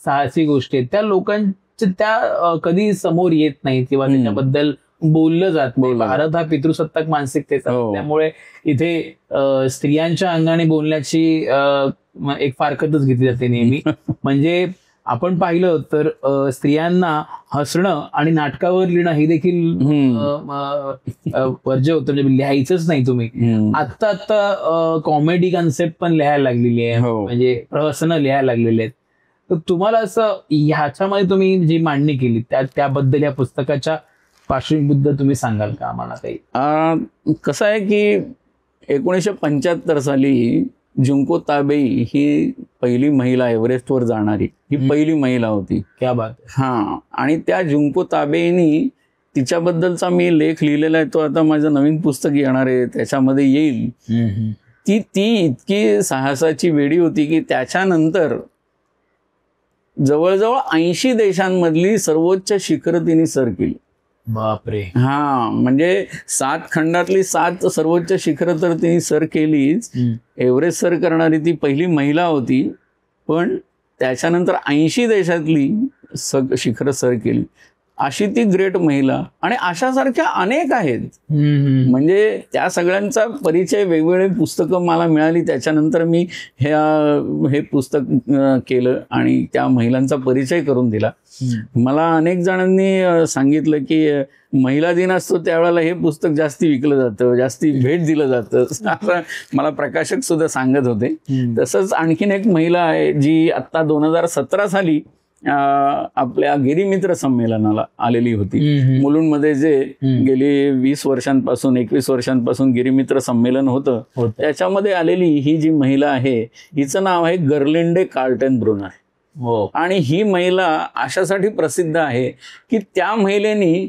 साहसी गोष्टी आहेत त्या लोकांच्या त्या कधी समोर येत नाहीत किंवा त्याच्याबद्दल बोललं जात नाही. भारत हा पितृसत्ताक मानसिकतेचा, त्यामुळे इथे स्त्रियांच्या अंगाने बोलण्याची एक फारकतच घेतली जाते नेहमी. म्हणजे आपण पाहिलं तर स्त्रियांना हसणं आणि नाटकावर लिहिणं हे देखील वर्ज्य होतं, म्हणजे लिहायचंच नाही तुम्ही. आता कॉमेडी कन्सेप्ट पण लिहायला लागलेली आहे, म्हणजे प्रहसनं लिहायला लागलेली आहेत. तर तुम्हाला असं ह्याच्यामध्ये तुम्ही जी मांडणी केली त्याबद्दल या पुस्तकाच्या पार्श्वभूमीबद्दल तुम्ही सांगाल का आम्हाला काही? कसं आहे की 1975 साली जुंको ताबेई ही पहिली महिला एव्हरेस्टवर जाणारी ही पहिली महिला होती. क्या बात. आणि त्या जुंको ताबेईनी तिच्याबद्दलचा मी लेख लिहिलेला आहे, तो आता माझं नवीन पुस्तक येणार आहे त्याच्यामध्ये येईल. ती इतकी साहसाची वेडी होती की त्याच्यानंतर जवळजवळ 80 देशांमधली सर्वोच्च शिखरं तिने सर केली. बापरे. हा, म्हणजे 7 खंडातली 7 सर्वोच्च शिखरं तर तिने सर केलीच. एव्हरेस्ट सर करणारी ती पहिली महिला होती, पण त्याच्यानंतर 80 देशातली शिखरं सर केली. अशी ती ग्रेट महिला. आणि अशासारख्या अनेक आहेत. म्हणजे त्या सगळ्यांचा परिचय वेगवेगळे पुस्तकं मला मिळाली. त्याच्यानंतर मी हे पुस्तक केलं आणि त्या महिलांचा परिचय करून दिला. मला अनेक जणांनी सांगितलं की महिला दिन असतो त्यावेळेला हे पुस्तक जास्ती विकलं जातं, जास्ती भेट दिलं जातं, असं मला प्रकाशक सुद्धा सांगत होते. तसंच आणखीन एक महिला आहे जी आत्ता 2017 साली आपल्या गिरिमित्र संमेलनाला आलेली होती. मुलुंडमध्ये जे गेली 21 वर्षांपासून गिरिमित्र संमेलन होतं, त्याच्यामध्ये आलेली ही जी महिला आहे हिचं नाव आहे गर्लिंडे कार्टेनब्रुनर. आणि ही महिला अशासाठी प्रसिद्ध आहे की त्या महिलेनी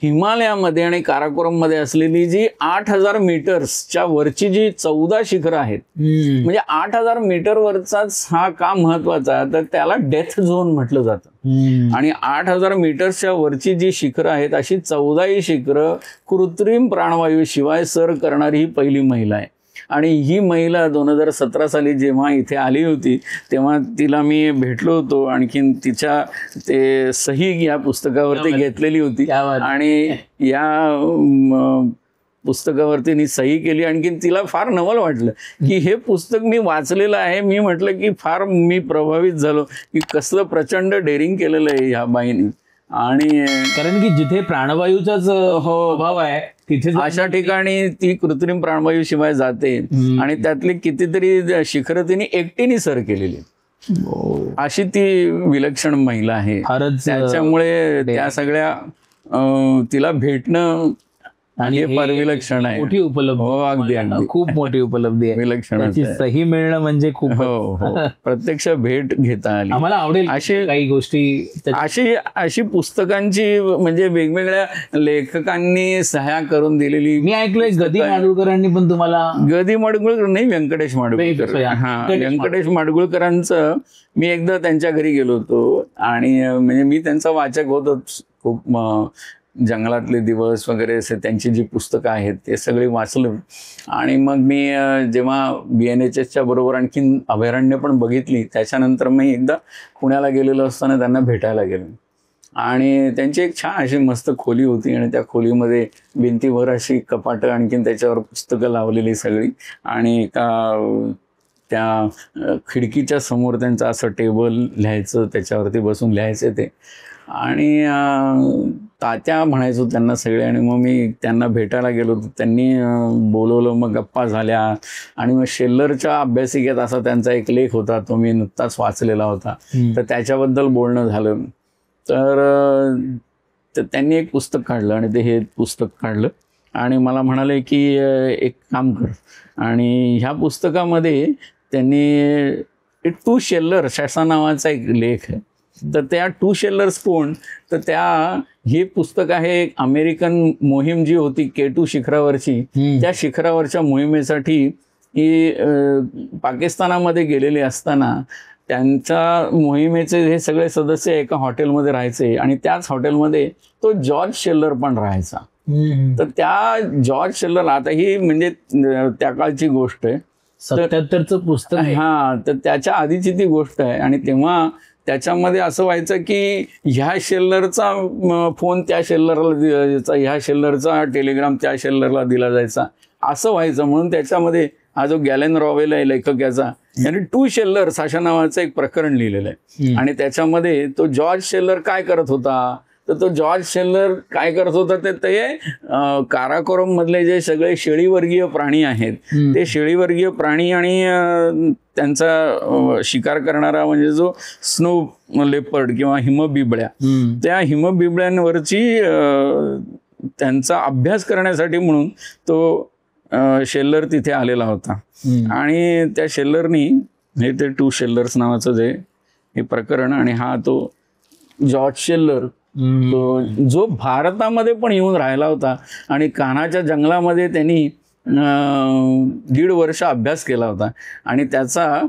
हिमालयामध्ये आणि काराकोरममध्ये असलेली जी 8000 मीटर्सच्या वरची जी 14 शिखरं आहेत, म्हणजे 8000 मीटर वरचाच हा का महत्वाचा, तर त्याला डेथ झोन म्हटलं जातं. आणि 8000 मीटर्सच्या वरची जी शिखरं आहेत अशी 14ही शिखरं कृत्रिम प्राणवायू शिवाय सर करणारी ही पहिली महिला आहे. आणि ही महिला 2017 साली जेव्हा इथे आली होती तेव्हा तिला मी भेटलो होतो. आणखीन तिच्या ते सही या पुस्तकावरती घेतलेली होती आणि या पुस्तकावरती मी सही केली. आणखीन तिला फार नवल वाटलं की हे पुस्तक मी वाचलेलं आहे. मी म्हटलं की फार मी प्रभावित झालो की कसलं प्रचंड डेअरिंग केलेलं आहे ह्या बाईने. आणि कारण की जिथे प्राणवायूचाच अभाव आहे तिथे अशा ठिकाणी ती कृत्रिम प्राणवायू शिवाय जाते. आणि त्यातली कितीतरी शिखरं तिने एकटीने सर केलेली. अशी ती विलक्षण महिला आहे. त्याच्यामुळे त्या सगळ्या तिला भेटणं आणि फार विलक्षण आहे. मोठी उपलब्धी. हो, अगदी अगदी खूप मोठी उपलब्धी आहे. विलक्षण सही मिळणं म्हणजे खूप. हो, प्रत्यक्ष भेट घेता आली. आम्हाला आवडेल अशी काही गोष्टी, अशी पुस्तकांची म्हणजे वेगवेगळ्या लेखकांनी सह्या करून दिलेली. मी ऐकलंय गदी माडगुळकरांनी पण तुम्हाला. गदी माडगुळकर नाही, व्यंकटेश माडगुळकर. हा, व्यंकटेश माडगुळकरांचं मी एकदा त्यांच्या घरी गेलो होतो आणि म्हणजे मी त्यांचा वाचक होतो. खूप जंगलातले दिवस वगैरे असे त्यांची जी पुस्तकं आहेत ते सगळी वाचलं. आणि मग मी जेव्हा BNHSच्या बरोबर आणखीन अभयारण्य पण बघितली, त्याच्यानंतर मी एकदा पुण्याला गेलेलो असताना त्यांना भेटायला गेलो. आणि त्यांची एक छान अशी मस्त खोली होती आणि त्या खोलीमध्ये भिंतीवर अशी कपाटं, आणखीन त्याच्यावर पुस्तकं लावलेली सगळी. आणि एका त्या खिडकीच्या समोर त्यांचं असं टेबल लिहायचं, त्याच्यावरती बसून लिहायचे ते. आणि तात्या म्हणायचो त्यांना सगळे. आणि मग मी त्यांना भेटायला गेलो, त्यांनी बोलवलं, मग गप्पा झाल्या. आणि मग शेल्लरच्या अभ्यासिकेत असा त्यांचा एक लेख होता, तो मी नुकताच वाचलेला होता, तर त्याच्याबद्दल बोलणं झालं. तर त्यांनी एक पुस्तक काढलं आणि ते हे पुस्तक काढलं आणि मला म्हणाले की एक काम कर. आणि ह्या पुस्तकामध्ये त्यांनी टू शेल्लर्स असा नावाचा एक लेख आहे. तर त्या टू शेल्लर्स कोण, तर हे पुस्तक आहे एक अमेरिकन मोहीम जी होती K2 शिखरावरची, त्या शिखरावरच्या मोहिमेसाठी ही पाकिस्तानामध्ये गेलेली असताना त्यांच्या मोहिमेचे हे सगळे सदस्य एका हॉटेलमध्ये राहायचे आणि त्याच हॉटेलमध्ये तो जॉर्ज शेल्लर पण राहायचा. तर त्या जॉर्ज शेल्लर, आता ही म्हणजे त्या काळची गोष्ट आहे, 77चं पुस्तक. हा, तर त्याच्या आधीची ती गोष्ट आहे. आणि तेव्हा त्याच्यामध्ये असं व्हायचं की ह्या शेल्लरचा फोन त्या शेल्लरला द्यायचा, ह्या शेल्लरचा टेलिग्राम त्या शेल्लरला दिला जायचा, असं व्हायचं. म्हणून त्याच्यामध्ये हा जो गॅलेन रॉवेल आहे लेखक, याने टू शेल्लर्स अशा नावाचं एक प्रकरण लिहिलेलं आहे. आणि त्याच्यामध्ये तो जॉर्ज शेल्लर काय करत होता, तर तो जॉर्ज शेल्लर काय करत होता ते काराकोरम मधले जे सगळे शेळीवर्गीय प्राणी आहेत, ते शेळीवर्गीय प्राणी आणि त्यांचा शिकार करणारा म्हणजे जो स्नो लेपर्ड किंवा हिमबिबळ्या, त्या हिमबिबळ्यांवरची त्यांचा अभ्यास करण्यासाठी म्हणून तो शेल्लर तिथे आलेला होता. आणि त्या शेल्लरनी हे ते टू शेल्लर्स नावाचं जे हे प्रकरण, आणि हा तो जॉर्ज शेल्लर तो जो भारतामध्ये पण येऊन राहिला होता आणि कान्हाच्या जंगलामध्ये त्यांनी 1.5 वर्ष अभ्यास केला होता. आणि त्याचा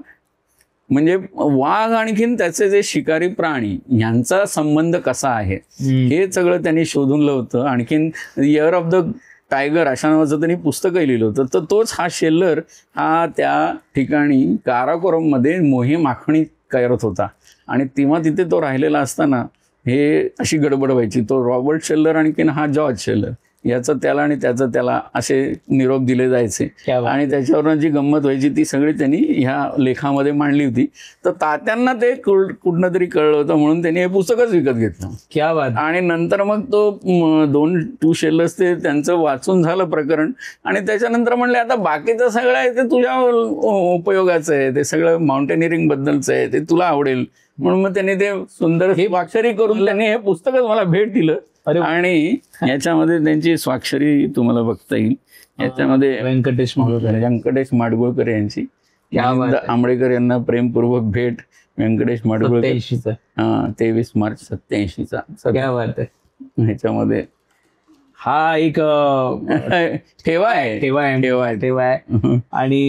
म्हणजे वाघ आणखीन त्याचे जे शिकारी प्राणी यांचा संबंध कसा आहे हे सगळं त्यांनी शोधून होतं. आणखीन इयर ऑफ द टायगर अशा नावाचं त्यांनी पुस्तकही लिहिलं होतं. तर तोच हा शेल्लर हा त्या ठिकाणी काराकोरममध्ये मोहीम आखणी करत होता. आणि तेव्हा तिथे तो राहिलेला असताना हे अशी गडबड व्हायची. तो रॉबर्ट शेल्लर आणखीन हा जॉर्ज शेल्लर याचं त्याला आणि त्याचं त्याला असे निरोप दिले जायचे. आणि त्याच्यावरून जी गंमत व्हायची ती सगळी त्यांनी ह्या लेखामध्ये मांडली होती. तर तात्यांना ते कुठनं तरी कळलं होतं म्हणून त्यांनी हे पुस्तकच विकत घेतलं. क्या बात. आणि नंतर मग तो 2 शेल्लर्स ते त्यांचं वाचून झालं प्रकरण. आणि त्याच्यानंतर म्हणले आता बाकीचं सगळं आहे ते तुझ्या उपयोगाचं आहे, ते सगळं माउंटेनिअरिंग बद्दलचं आहे, ते तुला आवडेल. म्हणून मग त्यांनी ते सुंदर स्वाक्षरी करून त्यांनी हे पुस्तकच मला भेट दिलं. आणि याच्यामध्ये त्यांची स्वाक्षरी तुम्हाला बघता येईल. याच्यामध्ये व्यंकटेश माडगुळकर यांची, आंबेडकर यांना प्रेमपूर्वक भेट, व्यंकटेश माडगुळकर, 23 मार्च 87चा. ह्याच्यामध्ये हा एक ठेवा आहे. आणि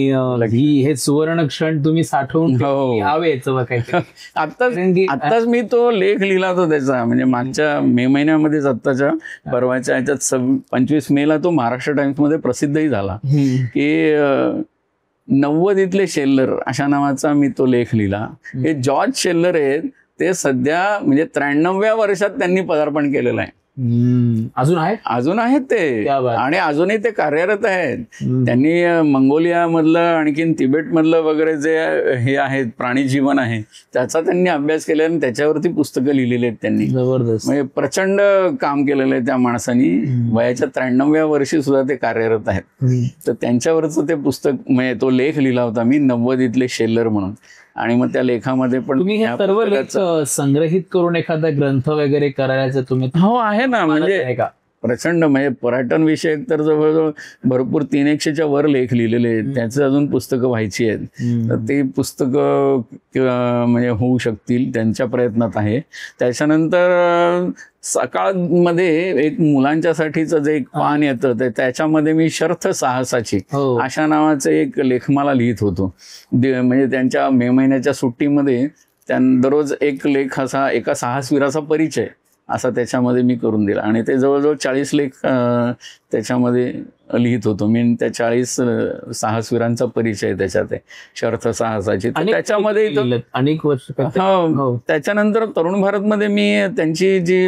हे सुवर्ण क्षण तुम्ही साठवून आत्ताच मी तो लेख लिहिला होता त्याचा, म्हणजे मागच्या मे महिन्यामध्येच, आत्ताच्या परवाच्या ह्याच्यात 25 मेला तो महाराष्ट्र टाइम्स मध्ये प्रसिद्धही झाला की 90 शेल्लर अशा नावाचा मी तो लेख लिहिला. हे जॉर्ज शेल्लर आहेत, ते सध्या म्हणजे 93व्या वर्षात त्यांनी पदार्पण केलेलं आहे. अजून आहेत ते, आणि अजूनही ते कार्यरत आहेत. त्यांनी मंगोलिया मधलं आणखीन तिबेट मधलं वगैरे जे हे आहेत प्राणी जीवन आहे त्याचा त्यांनी अभ्यास केला आणि त्याच्यावरती पुस्तकं लिहिलेली आहेत त्यांनी. जबरदस्त. म्हणजे प्रचंड काम केलेलं आहे त्या माणसानी. वयाच्या 93व्या वर्षी सुद्धा ते कार्यरत आहेत. तर त्यांच्यावरचं ते पुस्तक म्हणजे तो लेख लिहिला होता मी, 90 शेल्लर म्हणून. आणि मग त्या लेखामध्ये पण तुम्ही हे सर्व लेख संग्रहित करून एखादा ग्रंथ वगैरे करायचं तुम्ही? हो आहे ना, म्हणजे प्रचंड, म्हणजे पर्यटन विषयक तर जवळजवळ भरपूर 300च्या वर लेख लिहिलेले आहेत. त्याचे अजून पुस्तकं व्हायची आहेत. तर ते पुस्तकं म्हणजे होऊ शकतील, त्यांच्या प्रयत्नात आहे. त्याच्यानंतर सकाळमध्ये एक मुलांच्यासाठीचं जे एक पान येतं त्याच्यामध्ये मी शर्थ साहसाची अशा नावाचं एक लेखमाला लिहित होतो. म्हणजे त्यांच्या मे महिन्याच्या सुट्टीमध्ये दररोज एक लेख असा एका साहसवीराचा परिचय असा त्याच्यामध्ये मी करून दिला. आणि ते जवळजवळ 40 लेख त्याच्यामध्ये लिहित होतो मी. त्या 40 साहसवीरांचा परिचय त्याच्यात आहे, शर्थ साहसाची. त्याच्यामध्ये अनेक वर्ष. त्याच्यानंतर तरुण भारतमध्ये मी त्यांची जी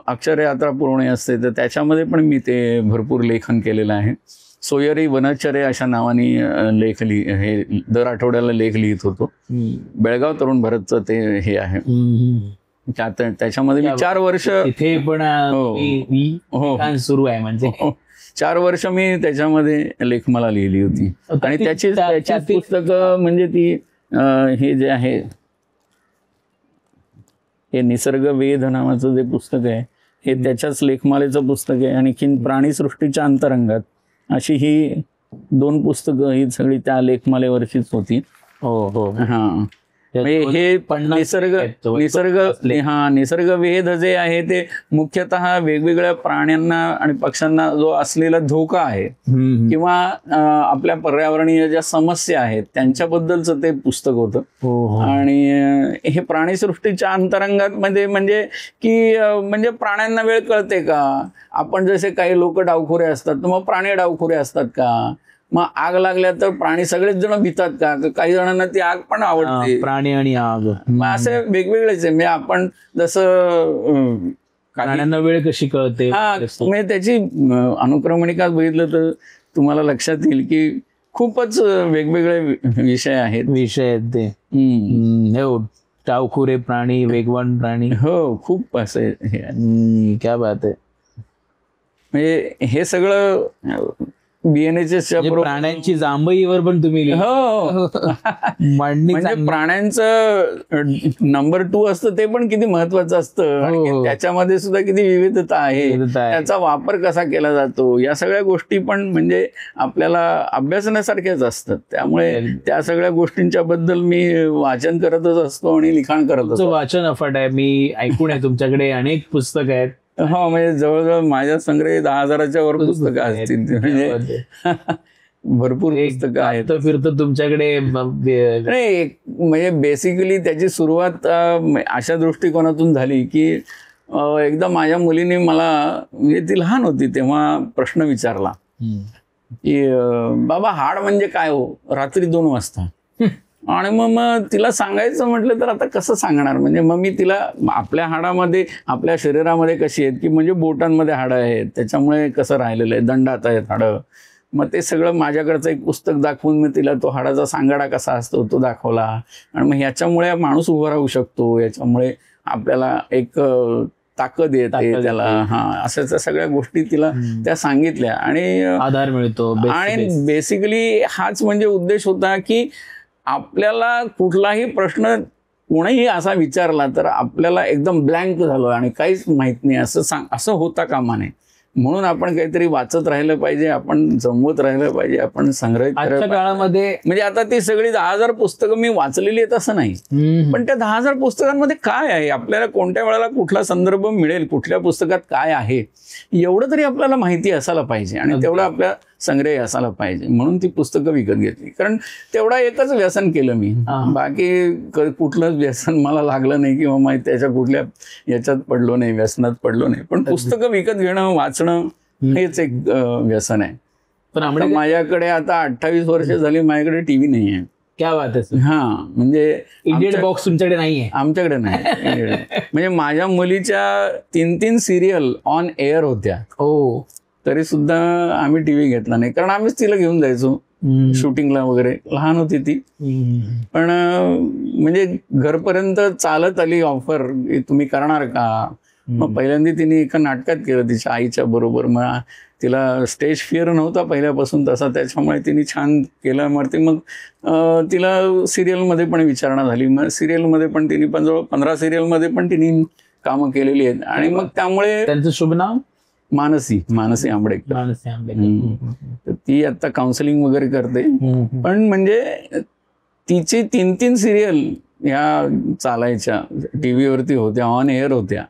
अक्षर यात्रा पूर्ण असते तर त्याच्यामध्ये पण मी ते भरपूर लेखन केलेलं आहे. सोयरी वनचरे अशा नावाने लेख हे दर आठवड्याला लेख लिहित होतो. बेळगाव तरुण भारतचं ते हे आहे. त्याच्यामध्ये मी 4 वर्ष इथे पण सुरू आहे, म्हणजे 4 वर्ष मी त्याच्यामध्ये लेखमाला लिहिली होती. आणि त्याची पुस्तकं म्हणजे ती हे जे आहे हे निसर्ग वेध नावाचं जे पुस्तक आहे हे त्याच्याच लेखमालेचं पुस्तक आहे. आणखीन प्राणीसृष्टीच्या अंतरंगात अशी ही 2 पुस्तकं ही सगळी त्या लेखमालेवरचीच होती. हा, हे निसर्ग वेध जे आहे ते मुख्यतः वेगवेगळ्या प्राण्यांना आणि पक्ष्यांना जो असलेला धोका आहे किंवा आपल्या पर्यावरणीय ज्या समस्या आहेत त्यांच्याबद्दलचं ते पुस्तक होतं. आणि हे प्राणीसृष्टीच्या अंतरंगात मध्ये म्हणजे की म्हणजे प्राण्यांना वेळ कळते का, आपण जसे काही लोक डावखोरे असतात तर मग प्राणी डावखोरे असतात का, मग आग लागल्या तर प्राणी सगळेच जण भितात का, काही जणांना ती आग पण आवडते, प्राणी आणि आग. मग असे वेगवेगळेच आहे. म्हणजे आपण जसं प्राण्यांना वेळ कशी कळते, म्हणजे त्याची अनुक्रमणिका बघितलं तर तुम्हाला लक्षात येईल की खूपच वेगवेगळे विषय आहेत ते. डावखोरे प्राणी, वेगवान प्राणी, हो खूप असे क्या बात आहे. म्हणजे हे सगळं BNHS म्हणजे प्राण्यांची जांभईवर पण तुम्ही लिहिलं. हो मांडणी म्हणजे प्राण्यांचं नंबर 2 असतं ते पण किती महत्वाचं असतं आणि हो. त्याच्यामध्ये सुद्धा किती विविधता आहे, विविधता आहे. त्याचा वापर कसा केला जातो, या सगळ्या गोष्टी पण म्हणजे आपल्याला अभ्यासण्यासारख्याच असतात. त्यामुळे त्या सगळ्या गोष्टींच्या बद्दल मी वाचन करतच असतो आणि लिखाण करत तुमचं असतो. वाचन अफाट आहे. मी ऐकून आहे तुमच्याकडे अनेक पुस्तक आहेत. हो म्हणजे जवळजवळ माझ्या संग्रही 10,000च्या वर पुस्तकं असतील. म्हणजे भरपूर पुस्तकं आहेत. तर फिरतं तुमच्याकडे नाही म्हणजे बेसिकली त्याची सुरुवात अशा दृष्टिकोनातून झाली की एकदा माझ्या मुलीने मला, म्हणजे ती लहान होती तेव्हा, प्रश्न विचारला की बाबा हाड म्हणजे काय हो, रात्री 2 वाजता. आणि मग तिला सांगायचं म्हटलं तर आता कसं सांगणार. म्हणजे मग मी तिला आपल्या हाडामध्ये, आपल्या शरीरामध्ये कशी आहेत की म्हणजे बोटांमध्ये हाडं आहेत, त्याच्यामुळे कसं राहिलेलं आहे, दंडात आहेत हाडं. मग ते सगळं माझ्याकडचं एक पुस्तक दाखवून मी तिला तो हाडाचा सांगाडा कसा असतो तो दाखवला. आणि मग ह्याच्यामुळे माणूस उभा राहू शकतो, याच्यामुळे आपल्याला एक ताकद येते त्याला. अशा सगळ्या गोष्टी तिला त्या सांगितल्या आणि आधार मिळतो. आणि बेसिकली हाच म्हणजे उद्देश होता की आपल्याला कुठलाही प्रश्न कोणीही असा विचारला तर आपल्याला एकदम ब्लँक झालो आणि काहीच माहित नाही असं होता कामा नये. म्हणून आपण काहीतरी वाचत राहिलं पाहिजे, आपण जमवत राहिलं पाहिजे, आपण संग्रहित आजच्या काळामध्ये. म्हणजे आता ती सगळी 10,000 पुस्तकं मी वाचलेली आहेत असं नाही, पण त्या 10,000 पुस्तकांमध्ये काय आहे, आपल्याला कोणत्या वेळेला कुठला संदर्भ मिळेल, कुठल्या पुस्तकात काय आहे, एवढं तरी आपल्याला माहिती असायला पाहिजे आणि तेवढं आपल्या संग्रही असायला पाहिजे. म्हणून ती पुस्तकं विकत घेतली. कारण तेवढा एकच व्यसन केलं मी, बाकी कुठलंच व्यसन मला लागलं नाही किंवा माहिती त्याच्या कुठल्या याच्यात पडलो नाही, व्यसनात पडलो नाही. पण पुस्तकं विकत घेणं, वाचणं हेच एक व्यसन आहे. पण माझ्याकडे आता 28 वर्ष झाली, माझ्याकडे टीव्ही नाही आहे. क्या बात आहे. म्हणजे इंडियन बॉक्स तुमच्याकडे नाहीये? आमच्याकडे नाही. म्हणजे माझ्या मुलीच्या 3 सिरियल ऑन एअर होत्या, हो, तरी सुद्धा आम्ही टीव्ही घेतला नाही. कारण आम्हीच तिला घेऊन जायचो शूटिंगला वगैरे, लहान होती ती. पण म्हणजे घरपर्यंत चालत आली ऑफर, तुम्ही करणार का. मग पहिल्यांदा तिने एका नाटकात केलं तिच्या आईच्या बरोबर. मग तिला स्टेज फिअर नव्हता पहिल्यापासून तसा, त्याच्यामुळे तिने छान केलं. मग तिला सिरियलमध्ये पण विचारणा झाली. मग सिरियलमध्ये पण तिने पण जवळ 15 सिरियलमध्ये पण तिने कामं केलेली आहेत. आणि मग त्यामुळे त्यांचं शुभ नाव मानसी आंबडेकर. तर ती आता काउन्सिलिंग वगैरे करते. पण म्हणजे तिची 3 सिरियल ह्या चालायच्या, टीव्हीवरती होत्या, ऑन एअर होत्या.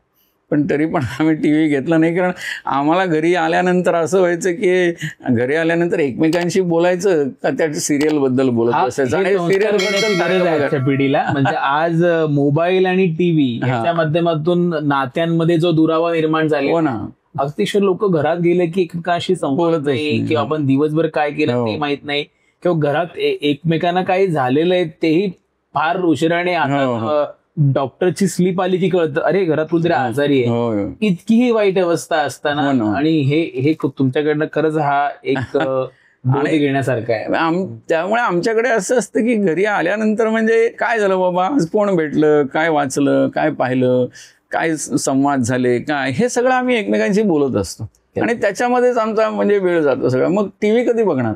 पण तरी पण आम्ही टीव्ही घेतला नाही. कारण आम्हाला घरी आल्यानंतर असं व्हायचं की घरी आल्यानंतर एकमेकांशी बोलायचं का त्या सिरियल बद्दल बोलत असायचं. आणि सिरियल पिढीला म्हणजे आज मोबाईल आणि टीव्ही याच्या माध्यमातून नात्यांमध्ये जो दुरावा निर्माण झाला, हो ना, अतिशय लोक घरात गेले की एकमेकांशी संवाद नाही, किंवा आपण दिवसभर काय केलं ते माहित नाही, किंवा घरात एकमेकांना काही झालेलं आहे तेही फार उशिराने. आता डॉक्टरची स्लीप आली की कळतं, अरे घरात कुठेतरी आजारी आहे. इतकीही वाईट अवस्था असताना आणि हे तुमच्याकडनं खरंच हा एक बोध घेण्यासारखा आहे. त्यामुळे आमच्याकडे असं असतं की घरी आल्यानंतर म्हणजे काय झालं बाबा, आज कोण भेटलं, काय वाचलं, काय पाहिलं, काय संवाद झाले, काय, हे सगळं आम्ही एकमेकांशी बोलत असतो. आणि त्याच्यामध्येच आमचा म्हणजे वेळ जातो सगळा. मग टीव्ही कधी बघणार.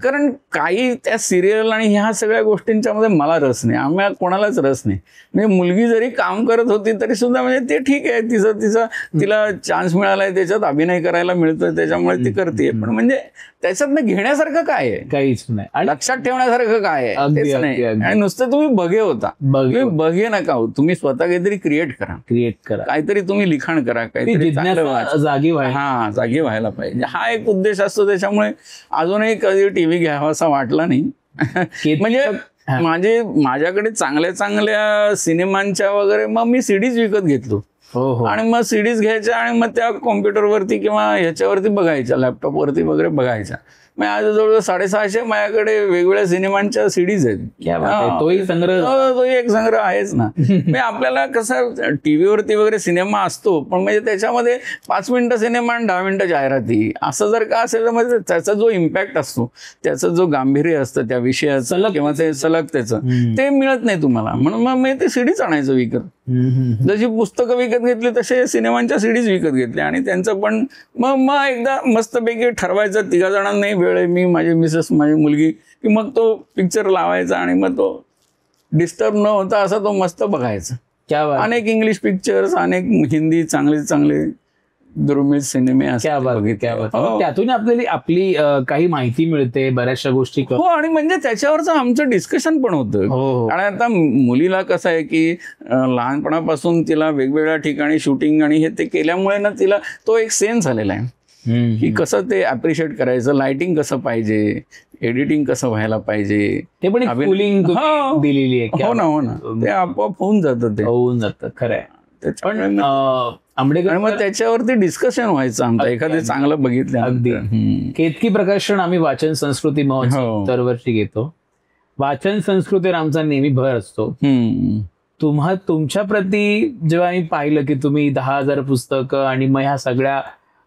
कारण काही त्या सिरियल आणि ह्या सगळ्या गोष्टींच्या मध्ये मला रस नाही, आम्हाला कोणालाच रस नाही. म्हणजे मुलगी जरी काम करत होती तरी सुद्धा म्हणजे ते ठीक आहे, तिला चान्स मिळालाय, त्याच्यात अभिनय करायला मिळतोय, त्याच्यामुळे ती करते. पण म्हणजे त्याच्यातनं घेण्यासारखं काय आहे, काहीच नाही. लक्षात ठेवण्यासारखं काय आहे, तेच नाही. आणि नुसतं तुम्ही बघे होता, तुम्ही बघे नका हो, तुम्ही स्वतः काहीतरी क्रिएट करा, काहीतरी तुम्ही लिखाण करा, काहीतरी जागी व्हायला पाहिजे. हा एक उद्देश असतो. त्याच्यामुळे अजूनही कधी टीव्ही घ्यावासा वाटला नाही. म्हणजे माझ्याकडे चांगल्या सिनेमांच्या वगैरे मग मी सीडीज विकत घेतलो. आणि मग सीडीज घ्यायच्या आणि मग त्या कॉम्प्युटरवरती किंवा ह्याच्यावरती बघायच्या, लॅपटॉपवरती वगैरे बघायच्या. मग आज जवळजवळ 650 माझ्याकडे वेगवेगळ्या सिनेमांच्या सीडीज आहेत. तोही संग्रह, तोही एक संग्रह आहेच ना. म्हणजे आपल्याला कसं टीव्हीवरती वगैरे सिनेमा असतो, पण म्हणजे त्याच्यामध्ये 5 मिनिटं सिनेमा आणि 10 मिनिटं जाहिराती असं जर का असेल तर म्हणजे त्याचा जो इम्पॅक्ट असतो, त्याचं जो गांभीर्य असतं त्या विषयाचं किंवा ते सलगतेचं, ते मिळत नाही तुम्हाला. म्हणून मग मी ते सीडीज आणायचं विकत. जशी पुस्तकं विकत घेतली तसे सिनेमांच्या सीडीज विकत घेतल्या. आणि त्यांचं पण मग एकदा मस्तपैकी ठरवायचं 3 जणांनाही वेळ आहे, मी, माझी मिसेस, माझी मुलगी, की मग तो पिक्चर लावायचा आणि मग तो डिस्टर्ब न होता असा तो मस्त बघायचा. अनेक इंग्लिश पिक्चर्स, अनेक हिंदी चांगले दुर्मिळ सिनेमे त्यातून आपली काही माहिती मिळते, बऱ्याचशा गोष्टी. हो, आणि म्हणजे त्याच्यावरचं आमचं डिस्कशन पण होतं. आणि आता मुलीला कसं आहे की लहानपणापासून तिला वेगवेगळ्या ठिकाणी शूटिंग आणि हे ते केल्यामुळे ना तिला तो एक सेन्स आलेला आहे की कसं ते अप्रिशिएट करायचं, लाइटिंग कसं पाहिजे, एडिटिंग कसं व्हायला पाहिजे, ते पण दिलेली आहे. हो ना, ते आपोआप होऊन जातं खरं आहे. पण आंबेडकर मग त्याच्यावरती डिस्कशन व्हायचं आमचं एखादं चांगलं बघितलं. अगदी. केतकी प्रकाशन आम्ही वाचन संस्कृती महोत्सव दरवर्षी घेतो. वाचन संस्कृतीवर आमचा नेहमी भर असतो. तुमच्या प्रती जेव्हा आम्ही पाहिलं की तुम्ही 10,000 पुस्तकं आणि मग ह्या सगळ्या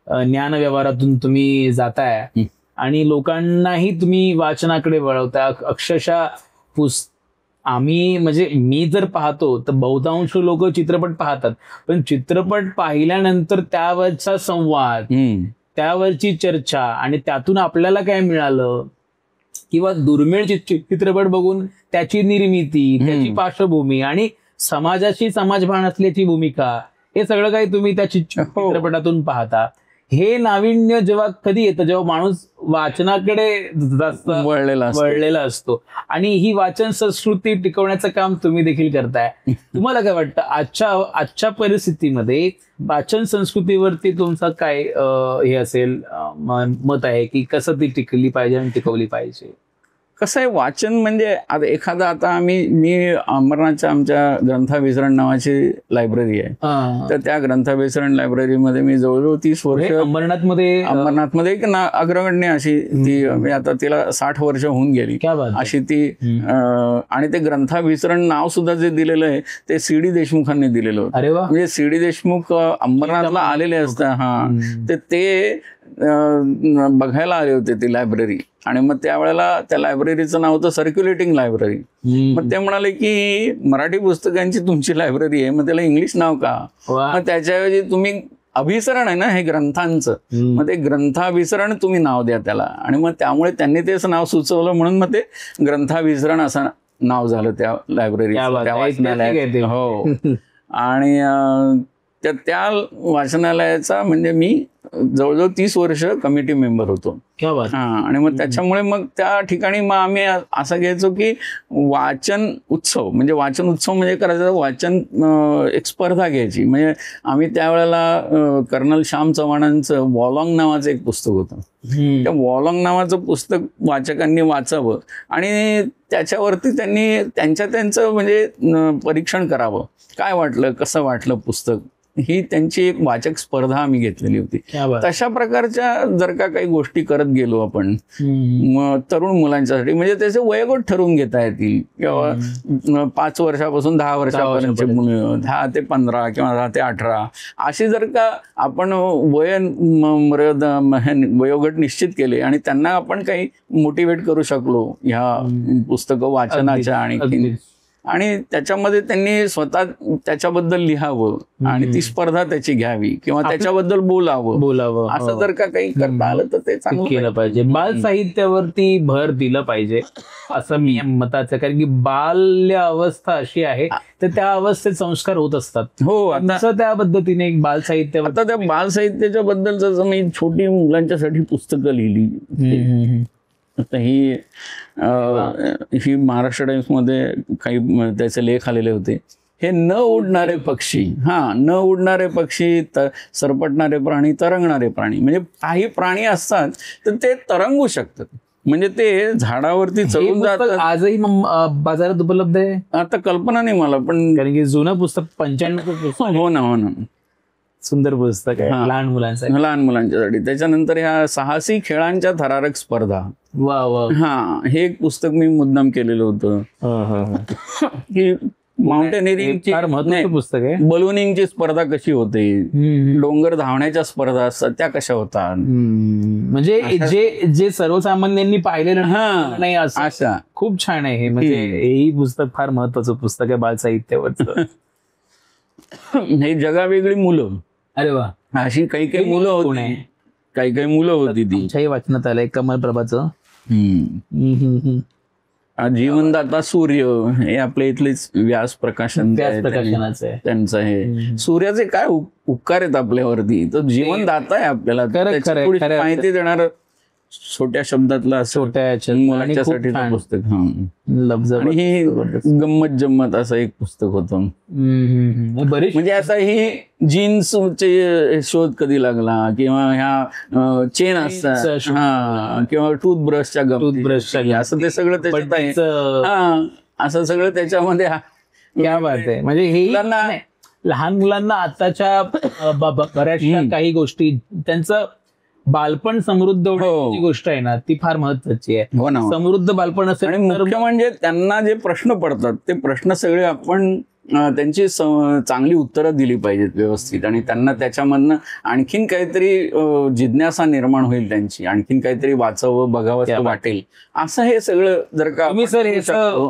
ज्ञान व्यवहारातून तुम्ही जाताय आणि लोकांनाही तुम्ही वाचनाकडे वळवता, अक्षरशः आम्ही म्हणजे मी जर पाहतो तर बहुतांश लोक चित्रपट पाहतात, पण चित्रपट पाहिल्यानंतर त्यावरचा संवाद, त्यावरची चर्चा आणि त्यातून आपल्याला काय मिळालं किंवा दुर्मिळ चित्रपट बघून त्याची निर्मिती, त्याची पार्श्वभूमी आणि समाजाशी समाजभान असल्याची भूमिका, हे सगळं काही तुम्ही त्या चित्रपटातून पाहता. हे नाविन्य जेव्हा कधी येतं जेव्हा माणूस वाचनाकडे जास्त वळलेला असतो. आणि ही वाचन संस्कृती टिकवण्याचं काम तुम्ही देखील करताय. तुम्हाला काय वाटतं आजच्या परिस्थितीमध्ये वाचन संस्कृतीवरती तुमचं काय हे असेल मत आहे की कसं ती टिकली पाहिजे आणि टिकवली पाहिजे? कसं आहे, वाचन म्हणजे आता मी अंबरनाथच्या आमच्या ग्रंथाभिसरण नावाची लायब्ररी आहे, तर त्या ग्रंथाभिसरण लायब्ररीमध्ये मी जवळजवळ 30 वर्ष अंबरनाथमध्ये एक अग्रगण्य अशी ती, आता तिला 60 वर्ष होऊन गेली अशी ती. आणि ते ग्रंथाभिसरण नाव सुद्धा जे दिलेलं आहे ते CD देशमुखांनी दिलेलं होतं. म्हणजे CD देशमुख अंबरनाथला आलेले असतात, ते बघायला आले होते ती लायब्ररी. आणि मग त्यावेळेला त्या लायब्ररीचं नाव होतं सर्क्युलेटिंग लायब्ररी. मग ते म्हणाले की मराठी पुस्तकांची तुमची लायब्ररी आहे, मग त्याला इंग्लिश नाव का? मग त्याच्याऐवजी तुम्ही अभिसरण आहे ना हे ग्रंथांचं, मग ते ग्रंथाभिसरण तुम्ही नाव द्या त्याला. आणि मग त्यामुळे त्यांनी तेच नाव सुचवलं, म्हणून मग ते ग्रंथाभिसरण असं नाव झालं त्या लायब्ररीचं, त्या वाचनालयात. हो. आणि त्या वाचनालयाचा म्हणजे मी जवळजवळ 30 वर्ष कमिटी मेंबर होतो. आणि मग त्याच्यामुळे मग त्या ठिकाणी मग आम्ही असं घ्यायचो की वाचन उत्सव म्हणजे करायचं, वाचन एक स्पर्धा घ्यायची. म्हणजे आम्ही त्यावेळेला कर्नल श्याम चव्हाणांचं वॉलॉंग नावाचं एक पुस्तक होतं. त्या वॉलॉंग नावाचं पुस्तक वाचकांनी वाचावं आणि त्याच्यावरती त्यांनी त्यांचं म्हणजे परीक्षण करावं, काय वाटलं, कसं वाटलं पुस्तक, ही त्यांची एक वाचक स्पर्धा आम्ही घेतलेली होती. तशा प्रकारच्या जर का काही गोष्टी करत गेलो आपण तरुण मुलांच्यासाठी, म्हणजे त्याचे वयोगट ठरवून घेता येतील, किंवा 5 वर्षापासून 10 वर्षापर्यंतचे मुलं, 10 ते 15 किंवा 10 ते 18 अशी जर का आपण वयोगट निश्चित केले आणि त्यांना आपण काही मोटिवेट करू शकलो ह्या पुस्तकं वाचनाच्या आणि त्याच्यामध्ये त्यांनी स्वतः त्याच्याबद्दल लिहावं आणि ती स्पर्धा त्याची घ्यावी किंवा त्याच्याबद्दल बोलावं असं जर का काही करता आलं तर ते चांगलं केलं पाहिजे. बाल साहित्यावरती भर दिलं पाहिजे असं मी मताचं, कारण की बाल्य अवस्था अशी आहे तर त्या अवस्थेत संस्कार होत असतात. हो, आता त्या पद्धतीने एक बाल साहित्य, आता त्या बाल साहित्याच्या बद्दल जसं मी छोटी मुलांच्यासाठी पुस्तकं लिहिली, आता ही महाराष्ट्र टाइम्समध्ये काही त्याचे लेख आलेले होते. हे न उडणारे पक्षी, न उडणारे पक्षी, सरपटणारे प्राणी, तरंगणारे प्राणी, म्हणजे काही प्राणी असतात तर ते तरंगू शकतात, म्हणजे ते झाडावरती चढून जातात. आजही बाजारात उपलब्ध आहे? आता कल्पना नाही मला, पण कारण की जुनं पुस्तक 95. हो ना. सुंदर पुस्तक आहे लहान मुलांसाठी. लहान मुलांच्यासाठी. त्याच्यानंतर ह्या साहसी खेळांच्या थरारक स्पर्धा, वा वा. हा हे एक पुस्तक मी मुद्दाम केलेलं होतं की माउंटेनिअरिंगची फार महत्वाचं पुस्तक आहे. बलूनिंगची स्पर्धा कशी होते, डोंगर धावण्याच्या स्पर्धा असतात त्या कशा होतात, म्हणजे जे सर्वसामान्यांनी पाहिलेलं नाही असं अशा. खूप छान आहे हे. म्हणजे हेही पुस्तक फार महत्वाचं पुस्तक आहे बालसाहित्यावरचं. हे जगावेगळी मुलं. अरे वा. अशी काही मुलं होती, काही मुलं होती ती. तुमच्याही वाचनात आलंय कमलप्रभाचं. जीवनदाता सूर्य हे आपल्या इथलेच व्यास प्रकाशनाचं आहे त्यांचं. हे सूर्याचे काय उपकार आहेत आपल्यावरती, तो जीवनदाता आहे आपल्याला. त्याची थोडी माहिती देणार छोट्या शब्दातलं छोट्या मुलांच्यासाठी पुस्तक. आणि ही गंमत जम्मत असं एक पुस्तक होतं. बरेच म्हणजे आता ही जीन्सचे शोध कधी लागला, किंवा ह्या चेन असतात, हा, किंवा टूथब्रशच्या असं ते सगळं त्याच्यात आहे. हा, असं सगळं त्याच्यामध्ये. क्या बात आहे. म्हणजे हे लहान मुलांना आताच्या बऱ्याचशा काही गोष्टी, त्यांचं बालपण समृद्ध होण्याची गोष्ट आहे ना, ती फार महत्वाची आहे. हो ना. समृद्ध बालपण असेल. आणि मुख्य म्हणजे त्यांना जे प्रश्न पडतात ते प्रश्न सगळे आपण त्यांची चांगली उत्तरं दिली पाहिजेत व्यवस्थित, आणि त्यांना त्याच्यामधनं आणखीन काहीतरी जिज्ञासा निर्माण होईल त्यांची, आणखीन काहीतरी वाचावं बघावं वाटेल, असं हे सगळं जर का तुम्ही सर हे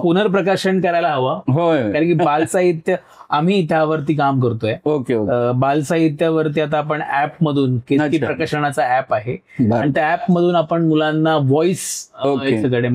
पुनर्प्रकाशन करायला हवं. होय, कारण की बालसाहित्य आम्ही त्यावरती काम करतोय. ओके. बालसाहित्यावरती आता आपण ऍप मधून, केतकी प्रकाशनाचा ऍप आहे, आणि त्या ऍप मधून आपण मुलांना व्हॉइस सगळे.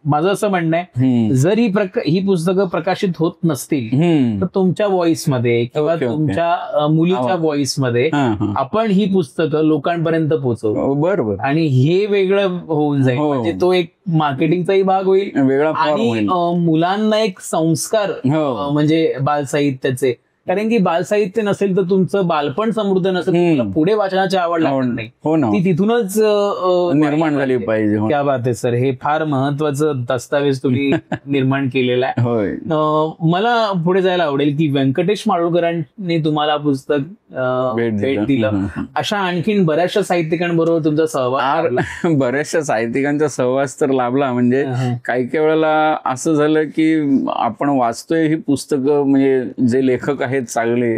माझं असं म्हणणं आहे, जर ही पुस्तकं प्रकाशित होत नसतील तर तुमच्या व्हॉइस मध्ये किंवा तुमच्या मुलीच्या व्हॉइस मध्ये आपण ही पुस्तकं लोकांपर्यंत पोहोचवू. बरोबर. आणि हे वेगळं होऊन जाईल. म्हणजे तो एक मार्केटिंगचाही भाग होईल वेगळा, आणि मुलांना एक संस्कार म्हणजे बालसाहित्याचे. कारण की बालसाहित्य नसेल तर तुमचं बालपण समृद्ध नसेल, पुढे वाचनाची आवड लागणार नाही. ती तिथूनच निर्माण झाली पाहिजे. क्या बात आहे सर. हे फार महत्वाचं दस्तावेज तुम्ही निर्माण केलेला आहे. मला पुढे जायला आवडेल की व्यंकटेश माडगुळकरांनी तुम्हाला पुस्तक भेट दिलं. अशा आणखीन बऱ्याचशा साहित्यिकांबरोबर तुमचा सहवास. बऱ्याचशा साहित्यिकांचा सहवास तर लाभला. म्हणजे काही काही वेळेला असं झालं की आपण वाचतोय ही पुस्तकं, म्हणजे जे लेखक आहेत चांगले,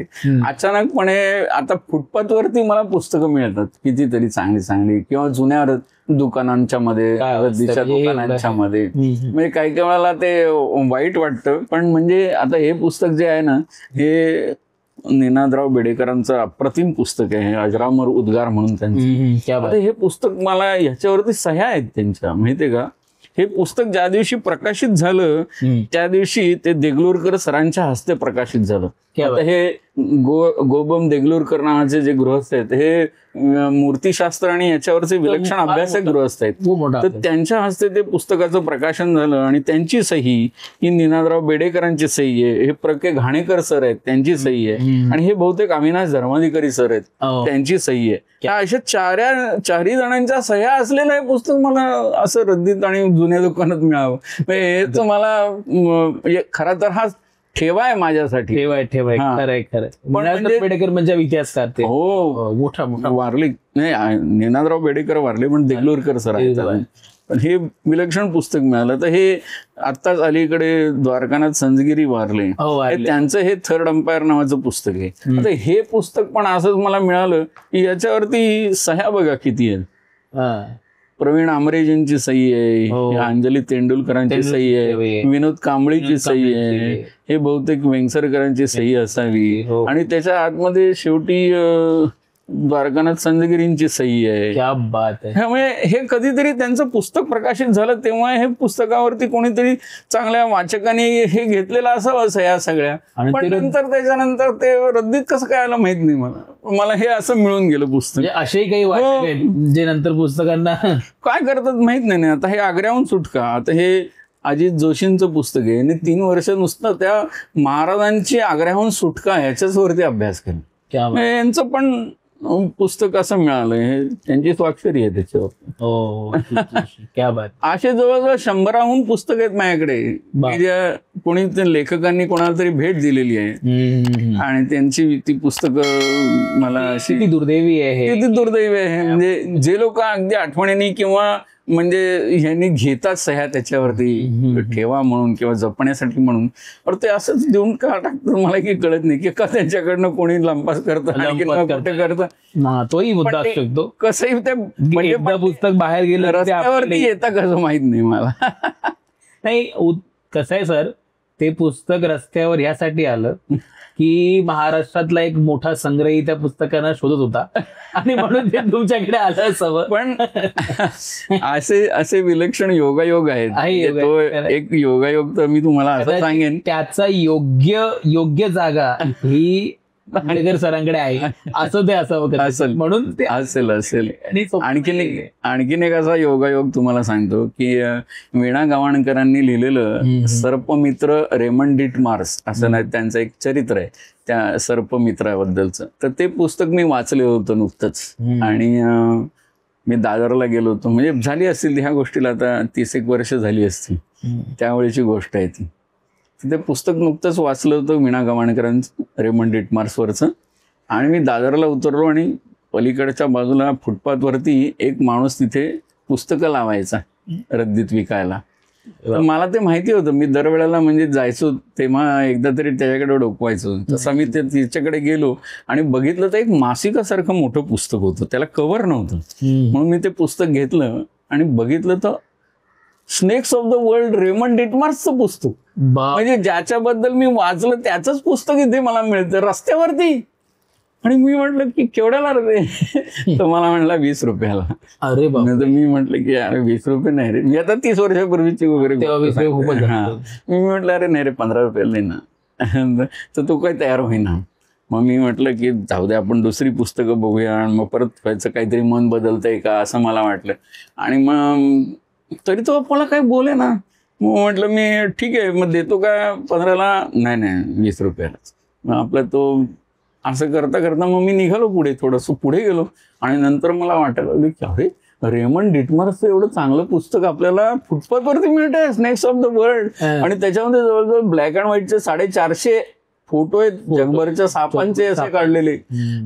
अचानकपणे आता फुटपाथवरती मला पुस्तकं मिळतात कितीतरी चांगली, किंवा जुन्या दुकानांच्या मध्ये, दुकानांच्या मध्ये. म्हणजे काही काही वेळेला ते वाईट वाटतं. पण म्हणजे आता हे पुस्तक जे आहे ना, हे निनादराव बेडेकरांचं अप्रतिम पुस्तक आहे, अजरामर उद्गार म्हणून त्यांचं. हे पुस्तक मला ह्याच्यावरती सह्या आहेत त्यांच्या, माहितीये का. हे पुस्तक ज्या दिवशी प्रकाशित झालं त्या दिवशी ते देगलूरकर सरांच्या हस्ते प्रकाशित झालं. आता हे गोबम देगलूरकर नावाचे जे गृहस्थ आहेत, हे मूर्तीशास्त्र आणि याच्यावरचे विलक्षण अभ्यासक गृहस्थ आहेत. तर त्यांच्या हस्ते ते पुस्तकाचं प्रकाशन झालं, आणि त्यांची सही ही निनादराव बेडेकरांची सही आहे, हे प्र.के. घाणेकर सर आहेत त्यांची सही आहे, आणि हे बहुतेक अविनाश धर्माधिकारी सर आहेत त्यांची सही आहे. त्या अशा चारही जणांच्या सह्या असलेलं हे पुस्तक मला असं रद्दीत आणि जुन्या दुकानात मिळावं. हेच मला खरा तर हा ठेवा आहे माझ्यासाठी. ठेवाय खरंय. बेडेकर म्हणजे इतिहासकार ते. हो, मोठा वारले नाही, निनादराव बेडेकर वारले, पण देगलूरकर सर आहेत. पण हे विलक्षण पुस्तक मिळालं. तर हे आत्ताच अलीकडे द्वारकानाथ संजगिरी वारले, त्यांचं हे थर्ड अंपायर नावाचं पुस्तक आहे. आता हे पुस्तक पण असंच मला मिळालं की याच्यावरती सह्या बघा किती आहेत. प्रवीण आमरेजींची सही आहे, अंजली तेंडुलकरांची सही आहे, विनोद कांबळीची सही आहे, हे बहुतेक वेंगसरकरांची सही असावी, आणि त्याच्या आतमध्ये शेवटी द्वारकानाथ संजगिरींची सही आहे. क्या बात आहे. त्यामुळे हे कधीतरी त्यांचं पुस्तक प्रकाशित झालं तेव्हा हे पुस्तकावरती कोणीतरी चांगल्या वाचकांनी हे घेतलेलं असावं सह्या सगळ्या. पण नंतर त्याच्यानंतर ते रद्दीत कसं काय आलं माहित नाही मला हे असं मिळून गेलं पुस्तक. असेही काही वाचक जे नंतर पुस्तकांना काय करतात माहित नाही. आता हे आग्र्याहून सुटका, आता हे अजित जोशींचं पुस्तक आहे, आणि 3 वर्ष नुसतं त्या महाराजांची आग्र्याहून सुटका ह्याच्याच वरती अभ्यास केला. यांचं पण पुस्तक असं मिळालं, हे त्यांची स्वाक्षरी आहे त्याच्यावर. हो, क्या बात. असे जवळजवळ 100हून पुस्तक आहेत माझ्याकडे, की ज्या कोणी लेखकांनी कोणाला तरी भेट दिलेली आहे आणि त्यांची ती पुस्तकं मला अशी किती दुर्दैवी आहे, किती दुर्दैवी आहे. म्हणजे जे लोक अगदी आठवणीने किंवा म्हणजे ह्यांनी घेतात सह्या त्याच्यावरती ठेवा म्हणून किंवा जपण्यासाठी म्हणून, तर ते असंच देऊन का टाकतात मला की कळत नाही, की का त्यांच्याकडनं कोणी लंपास करतं आणि कुठे करतं. तोही मुद्दा असू शकतो. कसंही ते म्हणजे पुस्तक बाहेर गेलं रस्त्यावरती येतं कसं माहित नाही मला. नाही, कसं आहे सर, ते पुस्तक रस्त्यावर यासाठी आलं की महाराष्ट्रातला एक मोठा संग्रही त्या पुस्तकांना शोधत होता आणि म्हणून ते तुमच्याकडे आलं असावं. पण असे विलक्षण योगायोग आहेत. तो एक योगायोग तर मी तुम्हाला असं सांगेन, त्याचा योग्य जागा ही खांडेकर सरांकडे आहे, असं ते असावं असेल, म्हणून ते असेल. आणखीन एक असा योगायोग तुम्हाला सांगतो की वीणा गवाणकरांनी लिहिलेलं सर्पमित्र रेमंड डिटमार्स असं नाही, त्यांचं एक चरित्र आहे त्या सर्पमित्राबद्दलचं. तर ते पुस्तक मी वाचलं होतं नुकतंच आणि मी दादरला गेलो होतो. म्हणजे झाली असतील ह्या गोष्टीला आता 30 वर्ष झाली असतील, त्यावेळेची गोष्ट आहे ती. ते पुस्तक नुकतंच वाचलं होतं वीणा गवाणकरांचं रेमंड डिटमार्सवरचं. आणि मी दादरला उतरलो आणि पलीकडच्या बाजूला फुटपाथवरती एक माणूस तिथे पुस्तकं लावायचा रद्दीत विकायला. तर मला ते माहिती होतं, मी दरवेळेला म्हणजे जायचो तेव्हा एकदा तरी त्याच्याकडे डोकवायचो. तसं मी तिच्याकडे गेलो आणि बघितलं तर एक मासिकासारखं मोठं पुस्तक होतं, त्याला कव्हर नव्हतं. म्हणून मी ते पुस्तक घेतलं आणि बघितलं तर snakes of the world Raymond डिटमार्सचं पुस्तक, म्हणजे ज्याच्याबद्दल मी वाचलं त्याचंच पुस्तक इथे मला मिळतं रस्त्यावरती. आणि मी म्हटलं की केवढ्याला रे? तर मला म्हणला 20 रुपयाला. अरे बाबा. तर मी म्हटलं की अरे 20 रुपये नाही रे, मी आता 30 वर्षापूर्वीची वगैरे. मी म्हटलं अरे नाही रे 15 रुपयाला नाही ना. तर तो काही तयार होईना. मग मी म्हटलं की जाऊ दे, आपण दुसरी पुस्तकं बघूया आणि मग परत व्हायचं, काहीतरी मन बदलतंय का असं मला वाटलं. आणि मग तरी तो मला काही बोले ना. मग म्हटलं मी ठीक आहे मग देतो का 15ला? नाही 20 रुपयालाच. मग आपलं तो असं करता करता मग मी निघालो पुढे, थोडंसं पुढे गेलो आणि नंतर मला वाटायला लागलं की अरे रेमंड डिटमार्सचं एवढं चांगलं पुस्तक आपल्याला फुटपाथवरती मिळतंय, स्नेक्स ऑफ द वर्ल्ड. आणि त्याच्यामध्ये जवळजवळ ब्लॅक अँड व्हाईटचे 450 फोटो आहेत जगभरच्या सापांचे असे काढलेले.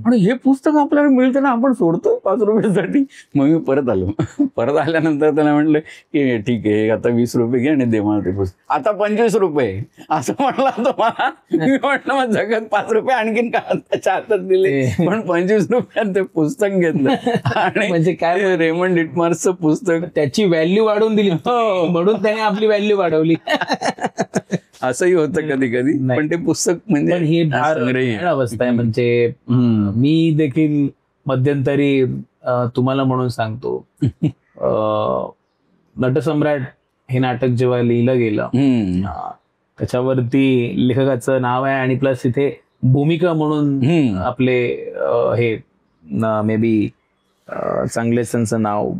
आणि हे पुस्तक आपल्याला मिळतं ना, आपण सोडतो 5 रुपयासाठी. मग मी परत आलो. परत आल्यानंतर त्याला म्हटलं की ठीक आहे आता 20 रुपये घे आणि दे मला ते पुस्तक. आता 25 रुपये असं म्हटलं तो मला. मी म्हटलं मग जगात 5 रुपये आणखीन का त्याच्या हातात दिले, पण 25 रुपयात ते पुस्तक घेतलं. आणि म्हणजे काय, रेमंड डिटमार्सचं पुस्तक, त्याची व्हॅल्यू वाढवून दिली म्हणून त्याने आपली व्हॅल्यू वाढवली. असंही होतं कधी कधी. पण ते पुस्तक म्हणजे ही अवस्था आहे. म्हणजे मी देखील मध्यंतरी तुम्हाला म्हणून सांगतो, नटसम्राट हे नाटक जेव्हा लिहिलं गेलं त्याच्यावरती लेखकाचं नाव आहे आणि प्लस इथे भूमिका म्हणून आपले हे मे बी चांगलेच त्यांचं नाव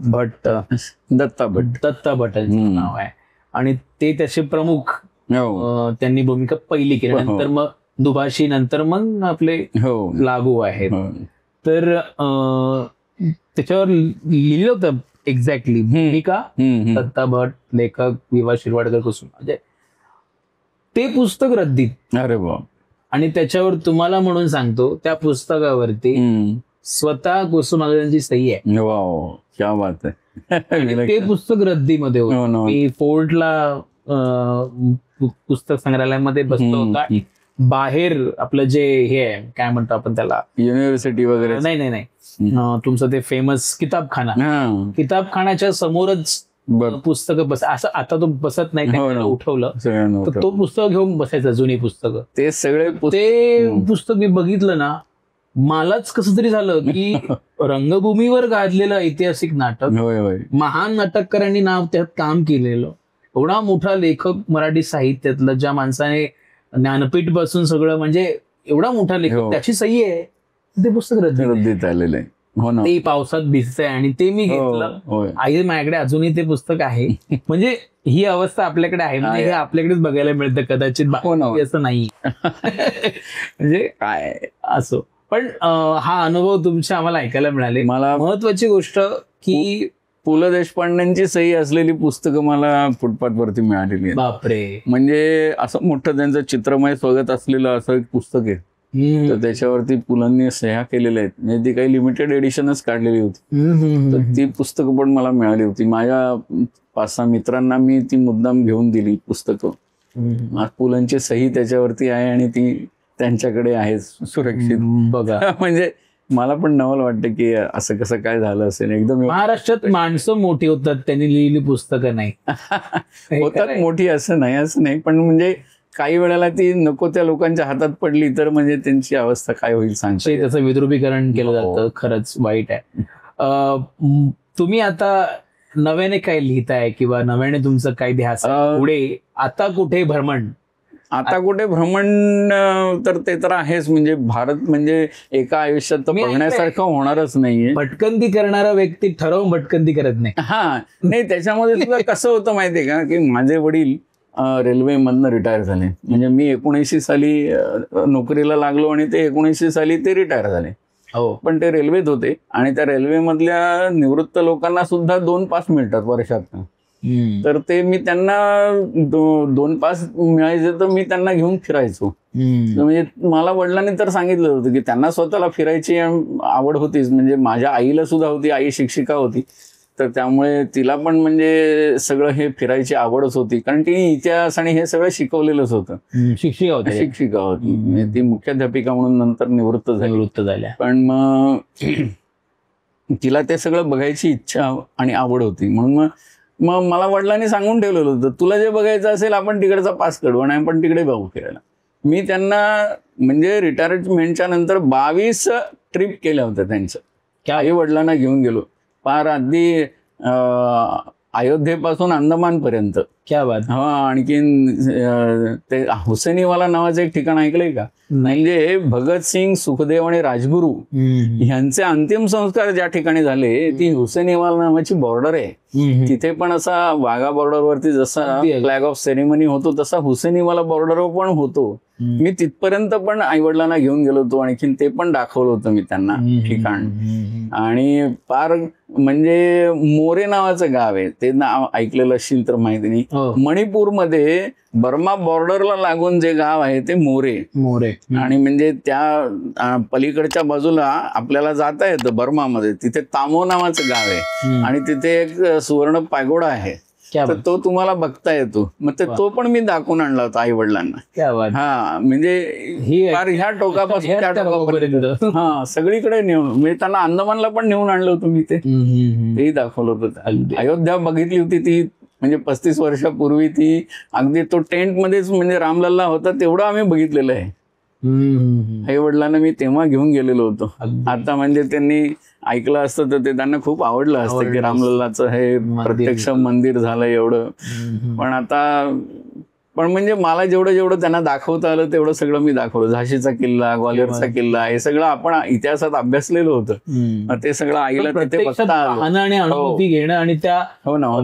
दत्ता भटांचं नाव आहे आणि ते त्याचे प्रमुख. त्यांनी भूमिका पहिली केली, नंतर मग दुभाषी, नंतर मग आपले लागू आहेत. तर त्याच्यावर लिहिलं होतं एक्झॅक्टली भूमिका दत्ता भट, लेखक विवा शिरवाडकर कुसुम. म्हणजे ते पुस्तक रद्दीत. अरे बाप. आणि त्याच्यावर तुम्हाला म्हणून सांगतो त्या पुस्तकावरती स्वतः कुसुमाग्रजांची सही आहे. क्या बात आहे. ते पुस्तक रद्दीमध्ये होतं. मी फोर्टला पुस्तक संग्रहालयामध्ये बसलो होता. बाहेर आपलं जे हे आहे काय म्हणतो आपण त्याला, युनिव्हर्सिटी वगैरे, नाही तुमचं ते फेमस किताबखान्याच्या समोरच पुस्तकं असं आता तो बसत नाही, उठवलं तर तो पुस्तक घेऊन बसायचं, जुनी पुस्तकं. ते सगळे ते पुस्तक मी बघितलं ना, मलाच कसं तरी झालं की रंगभूमीवर गाजलेलं ऐतिहासिक नाटक, महान नाटककारांनी नाव त्यात काम केलेलं, एवढा मोठा लेखक मराठी साहित्यातलं, ज्या माणसाने ज्ञानपीठ पासून सगळं म्हणजे एवढा मोठा लेखक, त्याची सही आहे, ते पुस्तक रद्दीत आलेलं आहे. ते पावसात भिजतंय आणि ते मी घेतलं. आई माझ्याकडे अजूनही ते पुस्तक आहे. म्हणजे ही अवस्था आपल्याकडे आहे, म्हणजे हे आपल्याकडेच बघायला मिळतं कदाचित, असं नाही. म्हणजे काय असो. पण हा अनुभव तुमच्या आम्हाला ऐकायला मिळाले. मला महत्वाची गोष्ट की पु ल देशपांडेंची सही असलेली पुस्तकं मला फुटपाथवरती मिळालेली आहेत. बापरे. म्हणजे असं मोठं त्यांचं चित्रमय स्वागत असलेलं असं एक पुस्तक आहे. तर त्याच्यावरती पुलांनी सह्या केलेल्या आहेत. म्हणजे ती काही लिमिटेड एडिशनच काढलेली होती. तर ती पुस्तकं पण मला मिळाली होती. माझ्या 5-6 मित्रांना मी ती मुद्दाम घेऊन दिली पुस्तकं. पुलांची सही त्याच्यावरती आहे आणि ती त्यांच्याकडे आहे सुरक्षित. बघा म्हणजे मला पण नवल वाटतं की असं कसं काय झालं असेल. एकदम महाराष्ट्रात माणसं मोठी होतात त्यांनी लिहिली पुस्तकं नाही होतात मोठी, असं नाही. पण म्हणजे काही वेळेला ती नको त्या लोकांच्या हातात पडली तर म्हणजे त्यांची अवस्था काय होईल सांगता. त्याचं विद्रुपीकरण केलं जातं. खरंच वाईट आहे. तुम्ही आता नव्याने काय लिहिताय किंवा नव्याने तुमचं काय ध्यास पुढे आता कुठे भ्रमण? आता कुठे भ्रमण तर ते तर आहेच. म्हणजे भारत म्हणजे एका आयुष्यात तर बघण्यासारखं होणारच नाहीये. भटकंती करणारा व्यक्ती ठरवून भटकंती करत नाही. नाही, त्याच्यामध्ये सुद्धा कसं होतं माहितीये का की माझे वडील रेल्वेमधनं रिटायर झाले. म्हणजे मी 79 साली नोकरीला लागलो आणि ते 79 साली ते रिटायर झाले. पण ते रेल्वेत होते आणि त्या रेल्वेमधल्या निवृत्त लोकांना सुद्धा 2 पास मिळतात वर्षात. तर ते मी त्यांना 2 पास मिळायचे तर मी त्यांना घेऊन फिरायचो. म्हणजे मला वडिलांनी तर सांगितलं होतं की त्यांना स्वतःला फिरायची आवड होतीच. म्हणजे माझ्या आईला सुद्धा होती. आई शिक्षिका होती. तर त्यामुळे तिला पण म्हणजे सगळं हे फिरायची आवडच होती. कारण तिने इतिहास आणि हे सगळं शिकवलेलंच होतं. शिक्षिका होती. ती मुख्याध्यापिका म्हणून नंतर निवृत्त झाल्या. पण मग तिला ते सगळं बघायची इच्छा आणि आवड होती. म्हणून मग मला वडिलांनी सांगून ठेवलेलं होतं तुला जे बघायचं असेल आपण तिकडचा पास काढू आणि आपण तिकडे जाऊ फिरायला. मी त्यांना म्हणजे रिटायरमेंटच्या नंतर 22 ट्रिप केल्या होत्या त्यांच्या. आई वडिलांना घेऊन गेलो पार अगदी अयोध्येपासून अंदमानपर्यंत. क्या बात. आणखीन ते हुसेनीवाला नावाचं एक ठिकाण ऐकलंय का? म्हणजे भगतसिंग, सुखदेव आणि राजगुरू यांचे अंतिम संस्कार ज्या ठिकाणी झाले ती हुसेनीवाला नावाची बॉर्डर आहे. तिथे पण असा वाघा बॉर्डरवरती जसा फ्लॅग ऑफ सेरेमनी होतो तसा हुसेनीवाला बॉर्डरवर पण होतो. मी तिथपर्यंत पण आईवडिलांना घेऊन गेलो होतो. आणखीन ते पण दाखवलं होतं मी त्यांना ठिकाण. आणि पार म्हणजे मोरे नावाचं गाव आहे. ते नाव ऐकलेलं असेल तर माहिती नाही. मणिपूरमध्ये बर्मा बॉर्डरला लागून जे गाव आहे ते मोरे. आणि म्हणजे त्या पलीकडच्या बाजूला आपल्याला जाता येतं बर्मामध्ये. तिथे तामो नावाचं गाव आहे आणि तिथे एक सुवर्ण पायगोडा आहे. तर तो तुम्हाला बघता येतो. मग तो पण मी दाखवून आणला होता आई वडिलांना. म्हणजे ह्या टोकापासून त्या टोकापर्यंत सगळीकडे नेऊन म्हणजे त्यांना अंदमानला पण नेऊन आणलं होतं मी. तेही दाखवलं होतं. अयोध्या बघितली होती ती म्हणजे 35 वर्षापूर्वी. ती अगदी तो टेंट मध्येच म्हणजे रामलल्ला होता तेवढं आम्ही बघितलेलं आहे. आई वडिलांना मी तेव्हा घेऊन गेलेलो होतो. आता म्हणजे त्यांनी ऐकलं असतं तर ते त्यांना खूप आवडलं असतं की रामलल्लाचं हे प्रत्यक्ष मंदिर झालं एवढं. पण आता पण म्हणजे मला जेवढं त्यांना दाखवता आलं तेवढं सगळं मी दाखवलं. झाशीचा किल्ला, ग्वाल्हेरचा किल्ला हे सगळं आपण इतिहासात अभ्यासलेलं होतं. ते सगळं आईला तिथे बघता आलं आणि अनुभूती घेणं आणि त्या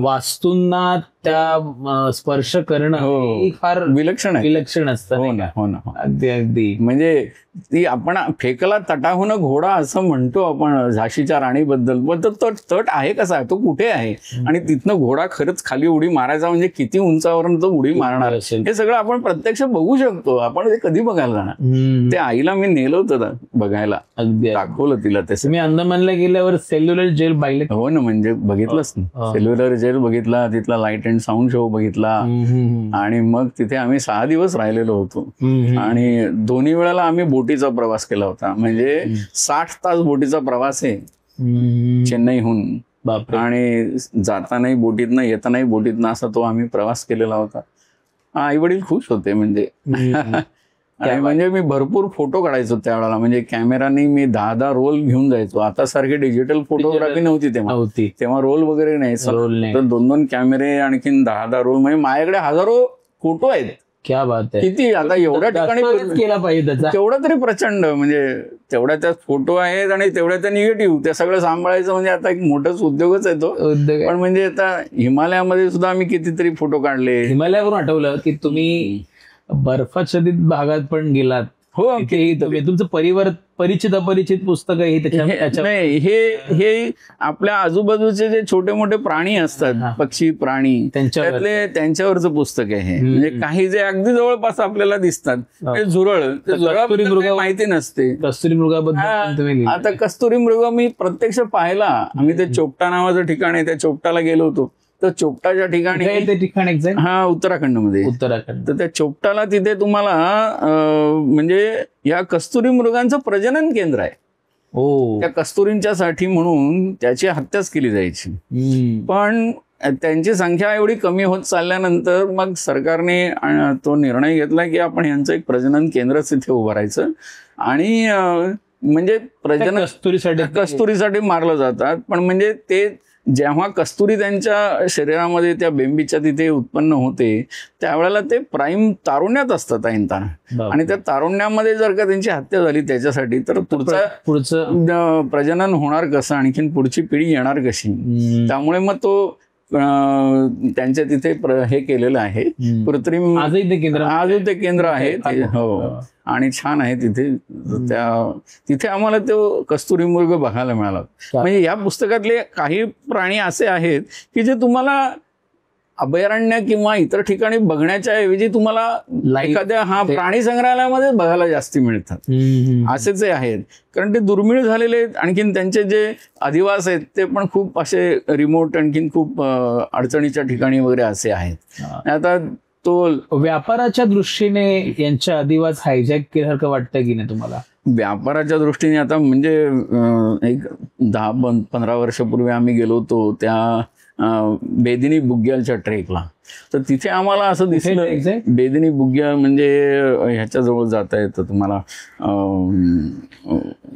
वास्तूंना त्या स्पर्श करणं फार विलक्षण असतं. हो ना. अगदी म्हणजे ती आपण फेकला तटाहून घोडा असं म्हणतो आपण झाशीच्या राणीबद्दल. पण तो तट आहे कसा, तो कुठे आहे आणि तिथनं घोडा खरंच खाली उडी मारायचा म्हणजे किती उंचावरून तो उडी मारणार हे सगळं आपण प्रत्यक्ष बघू शकतो. आपण ते कधी बघायला जाणार. ते आईला मी नेलं होतं बघायला. अगदी दाखवलं तिला. तसं मी अंदमानला गेल्यावर सेल्युलर जेल पाहिलं. हो ना, म्हणजे बघितलंच ना. सेल्युलर जेल बघितला, तिथला लाईट अँड साऊंड शो बघितला आणि मग तिथे आम्ही 6 दिवस राहिलेलो होतो. आणि दोन्ही वेळेला आम्ही बोटीचा प्रवास केला होता. म्हणजे 60 तास बोटीचा प्रवास आहे चेन्नईहून. आणि जातानाही बोटीतनं येतानाही बोटीतनं असा तो आम्ही प्रवास केलेला होता. आई वडील खुश होते म्हणजे. आणि म्हणजे मी भरपूर फोटो काढायचो त्यावेळेला. म्हणजे कॅमेरानी मी 10 रोल घेऊन जायचो. आता सारखी डिजिटल फोटोग्राफी नव्हती तेव्हा रोल वगैरे नाही. तर 2-2 कॅमेरे आणखीन 10 रोल. म्हणजे माझ्याकडे हजारो फोटो आहेत. क्या बात आहे. किती आता एवढ्या ठिकाणी केला पाहिजे तेवढं तरी प्रचंड. म्हणजे तेवढ्या त्यात फोटो आहेत आणि तेवढ्या त्या निगेटिव्ह त्या सगळं सांभाळायचं म्हणजे आता एक मोठाच उद्योगच आहे तो. पण म्हणजे आता हिमालयामध्ये सुद्धा आम्ही कितीतरी फोटो काढले. हिमालयावरून आठवलं की तुम्ही बर्फाच्छादित भागात पण गेलात हो तुमचं परिचित अपरिचित पुस्तक आहे नाही, हे आपल्या आजूबाजूचे जे छोटे मोठे प्राणी असतात, पक्षी प्राणी, त्यांच्यावरचं पुस्तक आहे. म्हणजे काही जे अगदी जवळपास आपल्याला दिसतात, झुरळ माहिती नसते. कस्तुरी मृगाबद्दल आता कस्तुरी मृग मी प्रत्यक्ष पाहिला. आम्ही ते चोपटा नावाचं ठिकाण आहे, त्या चोपटाला गेलो होतो. तर चोपटाच्या ठिकाणी ते ठिकाण हा उत्तराखंडमध्ये. तर त्या चोपटाला तिथे तुम्हाला म्हणजे या कस्तुरी मृगांचं प्रजनन केंद्र आहे. त्या कस्तुरींच्या साठी म्हणून त्याची हत्याच केली जायची. पण त्यांची संख्या एवढी कमी होत चालल्यानंतर मग सरकारने तो निर्णय घेतला की आपण यांचं एक प्रजनन केंद्रच इथे उभारायचं. आणि म्हणजे प्रजनन कस्तुरीसाठी मारलं जातात. पण म्हणजे ते जेव्हा कस्तुरी त्यांच्या शरीरामध्ये त्या बेंबीच्या तिथे उत्पन्न होते त्यावेळेला ते प्राईम तारुण्यात असतात ऐनताना. आणि त्या तारुण्यामध्ये जर का त्यांची हत्या झाली त्याच्यासाठी, तर पुढचं प्रजनन होणार कसं, आणखीन पुढची पिढी येणार कशी. त्यामुळे मग तो त्यांच्या तिथे हे केलेलं आहे कृत्रिम. आजही ते केंद्र आहे. हो, आणि छान आहे तिथे. तिथे आम्हाला तो कस्तुरी मृग बघायला मिळाला. म्हणजे या पुस्तकातले काही प्राणी असे आहेत की जे तुम्हाला अभयारण्य किंवा इतर ठिकाणी बघण्याच्या ऐवजी तुम्हाला एखाद्या प्राणी संग्रहालयामध्ये बघायला जास्ती मिळतात. असेच आहेत, कारण ते दुर्मिळ झालेले आहेत. आणखीन त्यांचे जे अधिवास आहेत ते पण खूप असे रिमोट, आणखीन खूप अडचणीच्या ठिकाणी वगैरे असे आहेत. आता तो व्यापाराच्या दृष्टीने यांच्या अधिवास हायजॅक केल्यासारखं वाटतं की नाही तुम्हाला? व्यापाराच्या दृष्टीने आता म्हणजे एक 10-15 वर्षापूर्वी आम्ही गेलो होतो त्या बेदिनी बुग्यालच्या ट्रेकला. तर तिथे आम्हाला असं दिसलं, बेदिनी बुग्याल म्हणजे ह्याच्याजवळ जाता येतं तुम्हाला,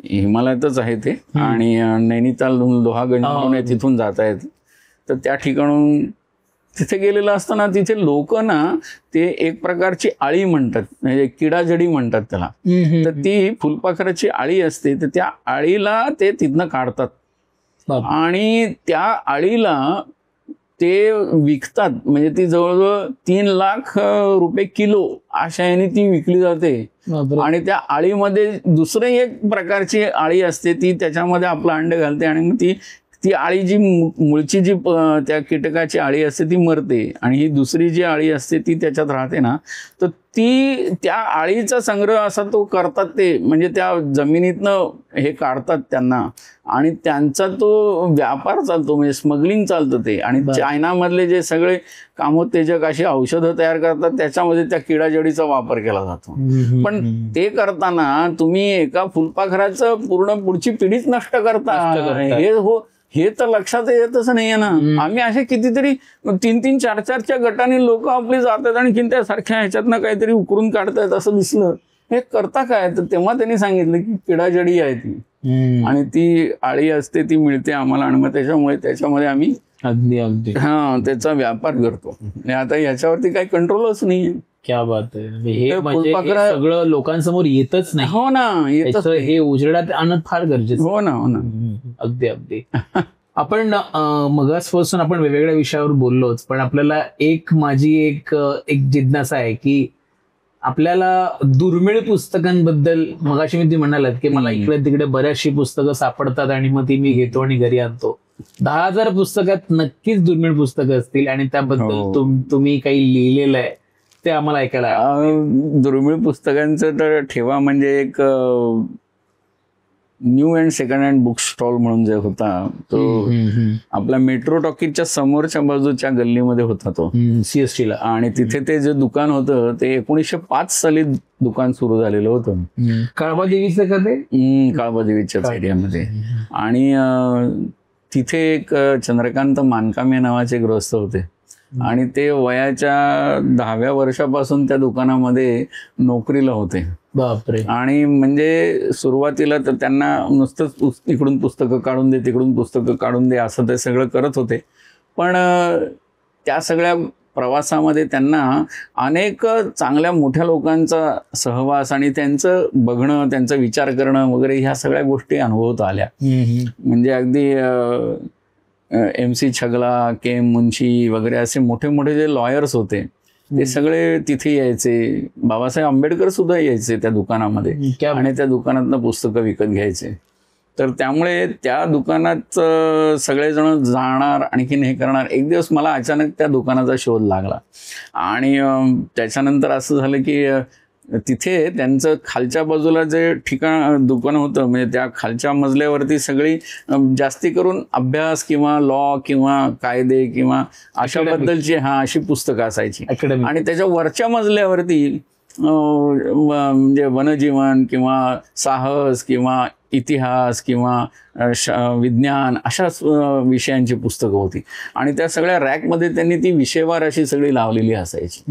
हिमालयातच आहे ते. आणि नैनिताल लोहागंज म्हणून आहे, तिथून जाता येतं. तर त्या ठिकाणून तिथे गेलेलं असताना तिथे लोक ना ते एक प्रकारची आळी म्हणतात, म्हणजे किडाजडी म्हणतात त्याला. तर ती फुलपाखराची आळी असते. तर त्या आळीला ते तिथनं काढतात आणि त्या आळीला ते विकतात. म्हणजे ती जवळजवळ 3 लाख रुपये किलो अशा याने ती विकली जाते. आणि त्या आळीमध्ये दुसरी एक प्रकारची आळी असते, ती त्याच्यामध्ये आपलं अंडे घालते आणि मग ती आळी जी मूळची जी त्या कीटकाची आळी असते ती मरते. आणि ही दुसरी जी आळी असते ती त्याच्यात राहते ना, तर ती त्या आळीचा संग्रह असा तो करतात ते. म्हणजे त्या जमिनीतनं हे काढतात त्यांना आणि त्यांचा तो व्यापार चालतो, म्हणजे स्मगलिंग चालतं ते. आणि चायनामधले जे सगळे कामोत्तेजक अशी औषधं तयार करतात त्याच्यामध्ये त्या किडाजडीचा वापर केला जातो. पण ते करताना तुम्ही एका फुलपाखराचं पूर्ण पुढची पिढीच नष्ट करता. हे तर लक्षात येतच नाहीये ना. आम्ही असे कितीतरी 3-3, 4-4च्या गटाने लोक आपली जातात आणि त्यासारख्या ह्याच्यातनं काहीतरी उकरून काढतायत असं दिसलं. हे करता काय? तर तेव्हा त्यांनी सांगितलं की किडाजडी आहे ती आणि ती आळी असते, ती मिळते आम्हाला. आणि मग त्याच्यामध्ये आम्ही अगदी त्याचा व्यापार करतो. आता याच्यावरती काही कंट्रोलच नाहीये. क्या बात आहे. हे म्हणजे सगळं लोकांसमोर येतच नाही. हो ना, हे उजेडात आणणं फार गरजेचं. हो ना, हो ना. अगदी आपण मगासपासून आपण वेगवेगळ्या विषयावर बोललोच, पण आपल्याला माझी एक जिज्ञासा आहे की आपल्याला दुर्मिळ पुस्तकांबद्दल, मगाशी मी ती म्हणालात की मला इकडे तिकडे बऱ्याचशी पुस्तकं सापडतात आणि मग ती मी घेतो आणि घरी आणतो. 10,000 पुस्तकात नक्कीच दुर्मिळ पुस्तकं असतील आणि त्याबद्दल तुम्ही काही लिहिलेलं आहे ते आम्हाला ऐकायला. दुर्मिळ पुस्तकांचं तर ठेवा म्हणजे एक new and second hand book stall म्हणून जे होता तो आपल्या मेट्रो टॉकीजच्या समोरच्या बाजूच्या गल्लीमध्ये होता तो CST ला. आणि तिथे ते जे दुकान होतं ते 1905 साली दुकान सुरू झालेलं होतं. काळबादेवीचं का ते? काळबादेवीच्याच एरियामध्ये. आणि तिथे एक चंद्रकांत मानकामे नावाचे गृहस्थ होते आणि ते वयाच्या 10व्या वर्षापासून त्या दुकानामध्ये नोकरीला होते. बापरे. आणि म्हणजे सुरुवातीला तर त्यांना नुसतंच इकडून पुस्तकं काढून दे, तिकडून पुस्तकं काढून दे असं ते सगळं करत होते. पण त्या सगळ्या प्रवासामध्ये त्यांना अनेक चांगल्या मोठ्या लोकांचा सहवास आणि त्यांचं बघणं, त्यांचा विचार करणं वगैरे ह्या सगळ्या गोष्टी अनुभवत आल्या. म्हणजे अगदी MC छगला, KM मुंशी वगैरे असे मोठे मोठे जे लॉयर्स होते ते सगळे तिथे यायचे. बाबासाहेब आंबेडकर सुद्धा यायचे त्या दुकानामध्ये आणि त्या दुकानातनं पुस्तकं विकत घ्यायचे. तर त्यामुळे त्या दुकानात सगळेजण जाणार, आणखीन हे करणार. एक दिवस मला अचानक त्या दुकानाचा शोध लागला आणि त्याच्यानंतर असं झालं की तिथे त्यांचं खालच्या बाजूला जे दुकान होतं, म्हणजे त्या खालच्या मजल्यावरती सगळी जास्ती करून अभ्यास किंवा लॉ किंवा कायदे किंवा अशा बद्दलची अशी पुस्तकं असायची. आणि त्याच्या वरच्या मजल्यावरती म्हणजे वनजीवन किंवा साहस किंवा इतिहास किंवा विज्ञान अशा विषयांची पुस्तकं होती. आणि त्या सगळ्या रॅकमध्ये त्यांनी ती विषयवार अशी सगळी लावलेली असायची.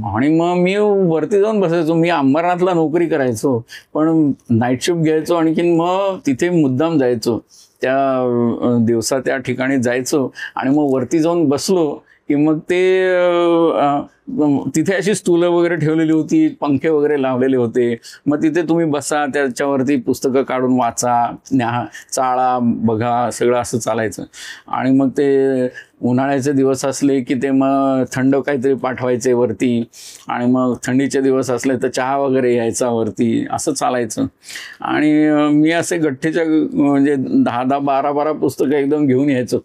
आणि मग मी वरती जाऊन बसायचो. मी अंबरनाथला नोकरी करायचो, पण नाईट शिफ्ट घ्यायचो. आणखीन मग तिथे मुद्दाम जायचो, त्या दिवसा त्या ठिकाणी जायचो आणि मग वरती जाऊन बसलो की मग ते तिथे अशी स्टूलं वगैरे ठेवलेली होती, पंखे वगैरे लावलेले होते. मग तिथे तुम्ही बसा, त्याच्यावरती पुस्तकं काढून वाचा, चाळा, बघा, सगळं असं चालायचं. आणि मग ते उन्हाळ्याचे दिवस असले की ते मग थंड काहीतरी पाठवायचे वरती, आणि मग थंडीचे दिवस असले तर चहा वगैरे यायचा वरती, असं चालायचं. आणि मी असे गठ्ठेच्या म्हणजे 10-10, 12-12 पुस्तकं एकदम घेऊन यायचो.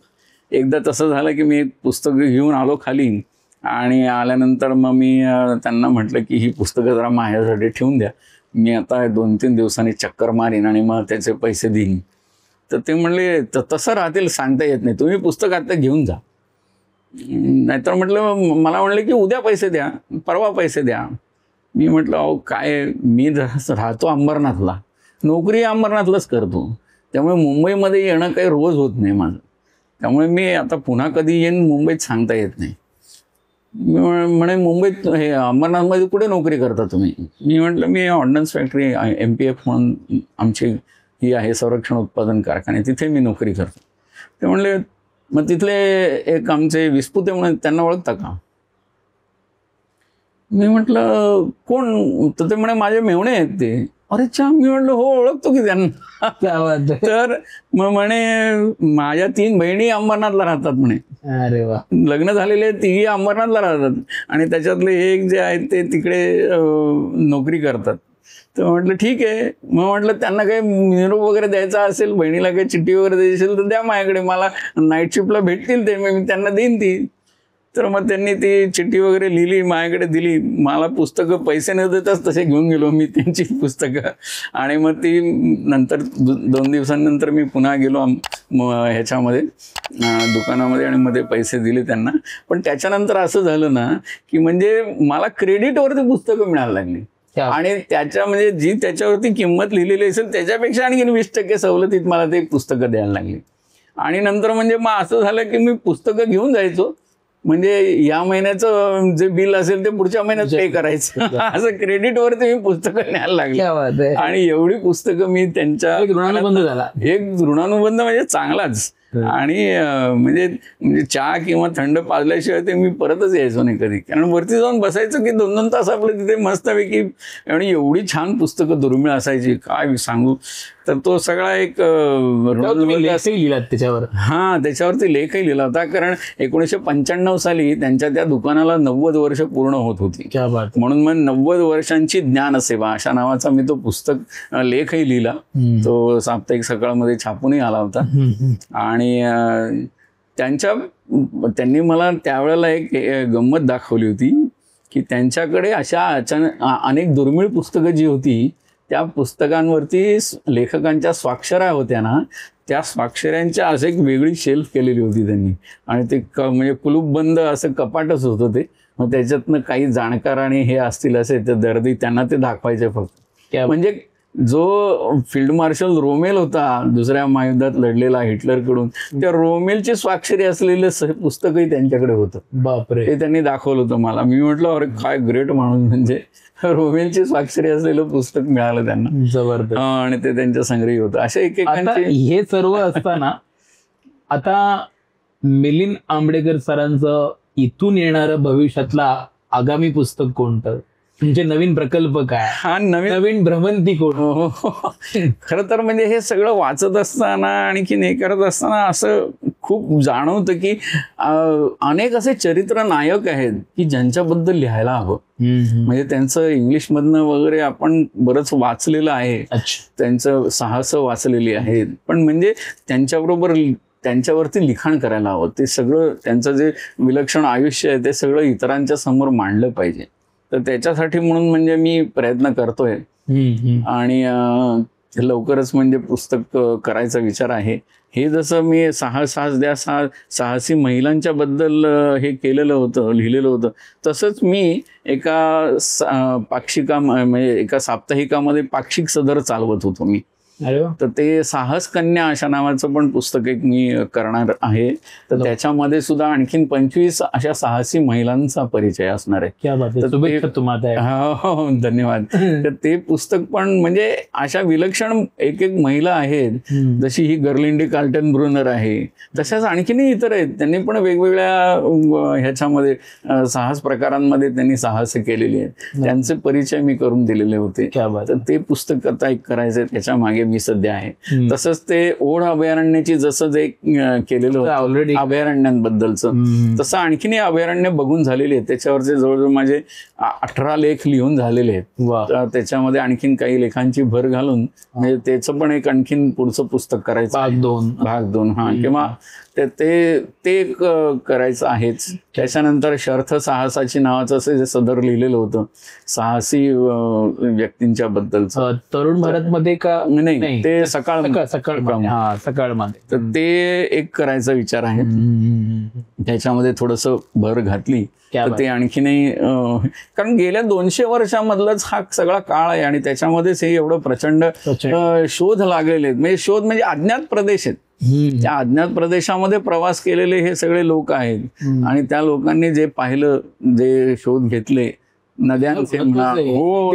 एकदा तसं झालं की मी एक पुस्तकं घेऊन आलो खाली, आणि आल्यानंतर मग मी त्यांना म्हटलं की ही पुस्तकं जरा माझ्यासाठी ठेवून द्या, मी आता 2-3 दिवसांनी चक्कर मारीन आणि मग त्याचे पैसे देईन. तर ते म्हणले तसं राहतील, सांगता येत नाही, तुम्ही पुस्तक आता घेऊन जा. नाहीतर म्हटलं, मला म्हणले की उद्या पैसे द्या, परवा पैसे द्या. मी म्हटलं अहो काय, मी राहतो अंबरनाथला, नोकरी अंबरनाथलाच करतो, त्यामुळे मुंबईमध्ये येणं काही रोज होत नाही माझं. त्यामुळे मी आता पुन्हा कधी येईन मुंबईत सांगता येत नाही. म्हणे मुंबईत हे अंबरनाथमध्ये कुठे नोकरी करता तुम्ही? मी म्हटलं मी ऑर्डनन्स फॅक्टरी MPF म्हणून आमची ही आहे, संरक्षण उत्पादन कारखाने, तिथे मी नोकरी करतो. ते म्हणले मग तिथले एक आमचे विस्पुते म्हणून, त्यांना ओळखता का? मी म्हटलं कोण? तर ते म्हणे माझे मेव्हणे आहेत ते. अरे चा, मी म्हटलं हो ओळखतो की त्यांना. तर मग म्हणे माझ्या 3 बहिणी अंबरनाथला राहतात म्हणे. अरे वा. लग्न झालेले 3 अंबरनाथला राहतात आणि त्याच्यातले एक जे आहेत ते तिकडे नोकरी करतात. तर म्हटलं ठीक आहे. मग म्हटलं त्यांना काही निरोप वगैरे द्यायचा असेल, बहिणीला काही चिठ्ठी वगैरे द्यायची असेल तर द्या माझ्याकडे, मला नाईट शिफ्टला भेटतील ते, मी त्यांना देईन ती. तर मग त्यांनी ती चिठ्ठी वगैरे लिहिली, माझ्याकडे दिली. मला पुस्तकं पैसे न देताच तसे घेऊन गेलो मी त्यांची पुस्तकं. आणि मग ती नंतर 2 दिवसांनंतर मी पुन्हा गेलो ह्याच्यामध्ये दुकानामध्ये आणि मध्ये पैसे दिले त्यांना. पण त्याच्यानंतर असं झालं ना की म्हणजे मला क्रेडिटवरती पुस्तकं मिळायला लागली, आणि त्याच्या म्हणजे जी त्याच्यावरती किंमत लिहिलेली असेल त्याच्यापेक्षा आणखी 20% सवलतीत मला ते पुस्तकं द्यायला लागली. आणि नंतर म्हणजे मग असं झालं की मी पुस्तकं घेऊन जायचो, म्हणजे या महिन्याचं जे बिल असेल ते पुढच्या महिन्यात पे करायचं, असं क्रेडिटवरती मी पुस्तकं न्यायला लागली. आणि एवढी पुस्तकं मी त्यांच्या ऋणानुबंध झाला. हे ऋणानुबंध म्हणजे चांगलाच. आणि म्हणजे चहा किंवा थंड पाजल्याशिवाय ते मी परतच यायचो नाही कधी, कारण वरती जाऊन बसायचं की 2-2 तास आपलं तिथे मस्तपैकी. आणि एवढी छान पुस्तकं दुर्मिळ असायची, काय सांगू. तर तो सगळा एक लिहिला त्याच्यावर. त्याच्यावरती लेखही लिहिला होता, कारण 1995 साली त्यांच्या त्या दुकानाला 90 वर्ष पूर्ण होत होती. म्हणून मग 90 वर्षांची ज्ञानसेवा अशा नावाचा मी तो पुस्तक लेखही लिहिला. तो साप्ताहिक सकाळमध्ये छापूनही आला होता. आणि त्यांनी मला त्यावेळेला एक गंमत दाखवली होती की त्यांच्याकडे अशा अनेक दुर्मिळ पुस्तकं जी होती, त्या पुस्तकांवरती लेखकांच्या स्वाक्षऱ्या होत्या ना, त्या स्वाक्षऱ्यांच्या असं एक वेगळी शेल्फ केलेली होती त्यांनी. आणि ते म्हणजे कुलूपबंद असं कपाटच होतं ते. मग त्याच्यातनं काही जाणकार आणि हे असतील असे ते दर्दी, त्यांना ते दाखवायचे फक्त. म्हणजे जो फील्ड मार्शल रोमेल होता, दुसऱ्या महायुद्धात लढलेला हिटलरकडून, त्या रोमेलची स्वाक्षरी असलेलं पुस्तकही त्यांच्याकडे होतं. बापरे. ते त्यांनी दाखवलं होतं मला. मी म्हटलं अरे काय ग्रेट माणूस, म्हणजे रोमेलची स्वाक्षरी असलेलं पुस्तक मिळालं त्यांना. जबरदस्त. आणि ते त्यांच्या संग्रही होतं. अशा हे सर्व असताना आता मिलिंद आंबेडकर सरांचं इथून येणारं भविष्यातला आगामी पुस्तक कोणतं, तुमचे नवीन प्रकल्प काय, हा नवीन भ्रमंती कोण? खरं तर म्हणजे हे सगळं वाचत असताना आणखीन हे करत असताना असं खूप जाणवतं की अनेक असे चरित्र नायक आहेत की ज्यांच्याबद्दल लिहायला हवं. म्हणजे त्यांचं इंग्लिशमधनं वगैरे आपण बरंच वाचलेलं आहे, त्यांचं साहस वाचलेली आहेत, पण म्हणजे त्यांच्यावरती लिखाण करायला हवं. ते सगळं त्यांचं जे विलक्षण आयुष्य आहे ते सगळं इतरांच्या समोर मांडलं पाहिजे. तर त्याच्यासाठी म्हणून म्हणजे मी प्रयत्न करतोय आणि लवकरच म्हणजे पुस्तक करायचा विचार आहे. हे जसं मी साहसी महिलांच्या बद्दल हे केलेलं होतं, लिहिलेलं होतं, तसंच मी एका पाक्षिका म्हणजे एका साप्ताहिकामध्ये पाक्षिक सदर चालवत होतो मी. तर ते साहस कन्या अशा नावाचं पण पुस्तक एक मी करणार आहे. तर त्याच्यामध्ये सुद्धा आणखीन 25 अशा साहसी महिलांचा परिचय असणार आहे. धन्यवाद. तर ते पुस्तक पण म्हणजे अशा विलक्षण एक महिला आहेत, जशी ही गर्लिंडी कार्ल्टन ब्रुनर आहे, तशाच आणखीनही इतर आहेत. त्यांनी पण वेगवेगळ्या ह्याच्यामध्ये साहस प्रकारांमध्ये त्यांनी साहस केलेली आहेत. त्यांचे परिचय मी करून दिलेले होते. तर ते पुस्तक आता एक करायचंय, त्याच्या मागे मी सध्या आहे. तसंच ते ओढ अभयारण्याची जसं जे केलेलं होतं ऑलरेडी अभयारण्यांबद्दलचं, तसं आणखीनही अभयारण्य बघून झालेली आहेत. त्याच्यावरचे जवळजवळ माझे 18 लेख लिहून झालेले आहेत. त्याच्यामध्ये आणखीन काही लेखांची भर घालून म्हणजे त्याचं पण एक आणखीन पुढचं पुस्तक करायचं, भाग 2 हा, किंवा ते करायचं आहेच. त्याच्यानंतर शर्थ साहसाची नावाचं असं जे सदर लिहिलेलं होतं साहसी व्यक्तींच्या बद्दलचं, तरुण भारतमध्ये का नाही, ते सकाळमध्ये. तर ते एक करायचा विचार आहे. त्याच्यामध्ये थोडस भर घातली तर ते आणखीनही, कारण गेल्या 200 वर्षामधलाच हा सगळा काळ आहे आणि त्याच्यामध्येच हे एवढं प्रचंड शोध लागलेले आहेत. म्हणजे शोध म्हणजे अज्ञात प्रदेश आहेत. त्या अज्ञात प्रदेशामध्ये प्रवास केलेले हे सगळे लोक आहेत आणि त्या लोकांनी जे पाहिलं, जे शोध घेतले नद्यांचे,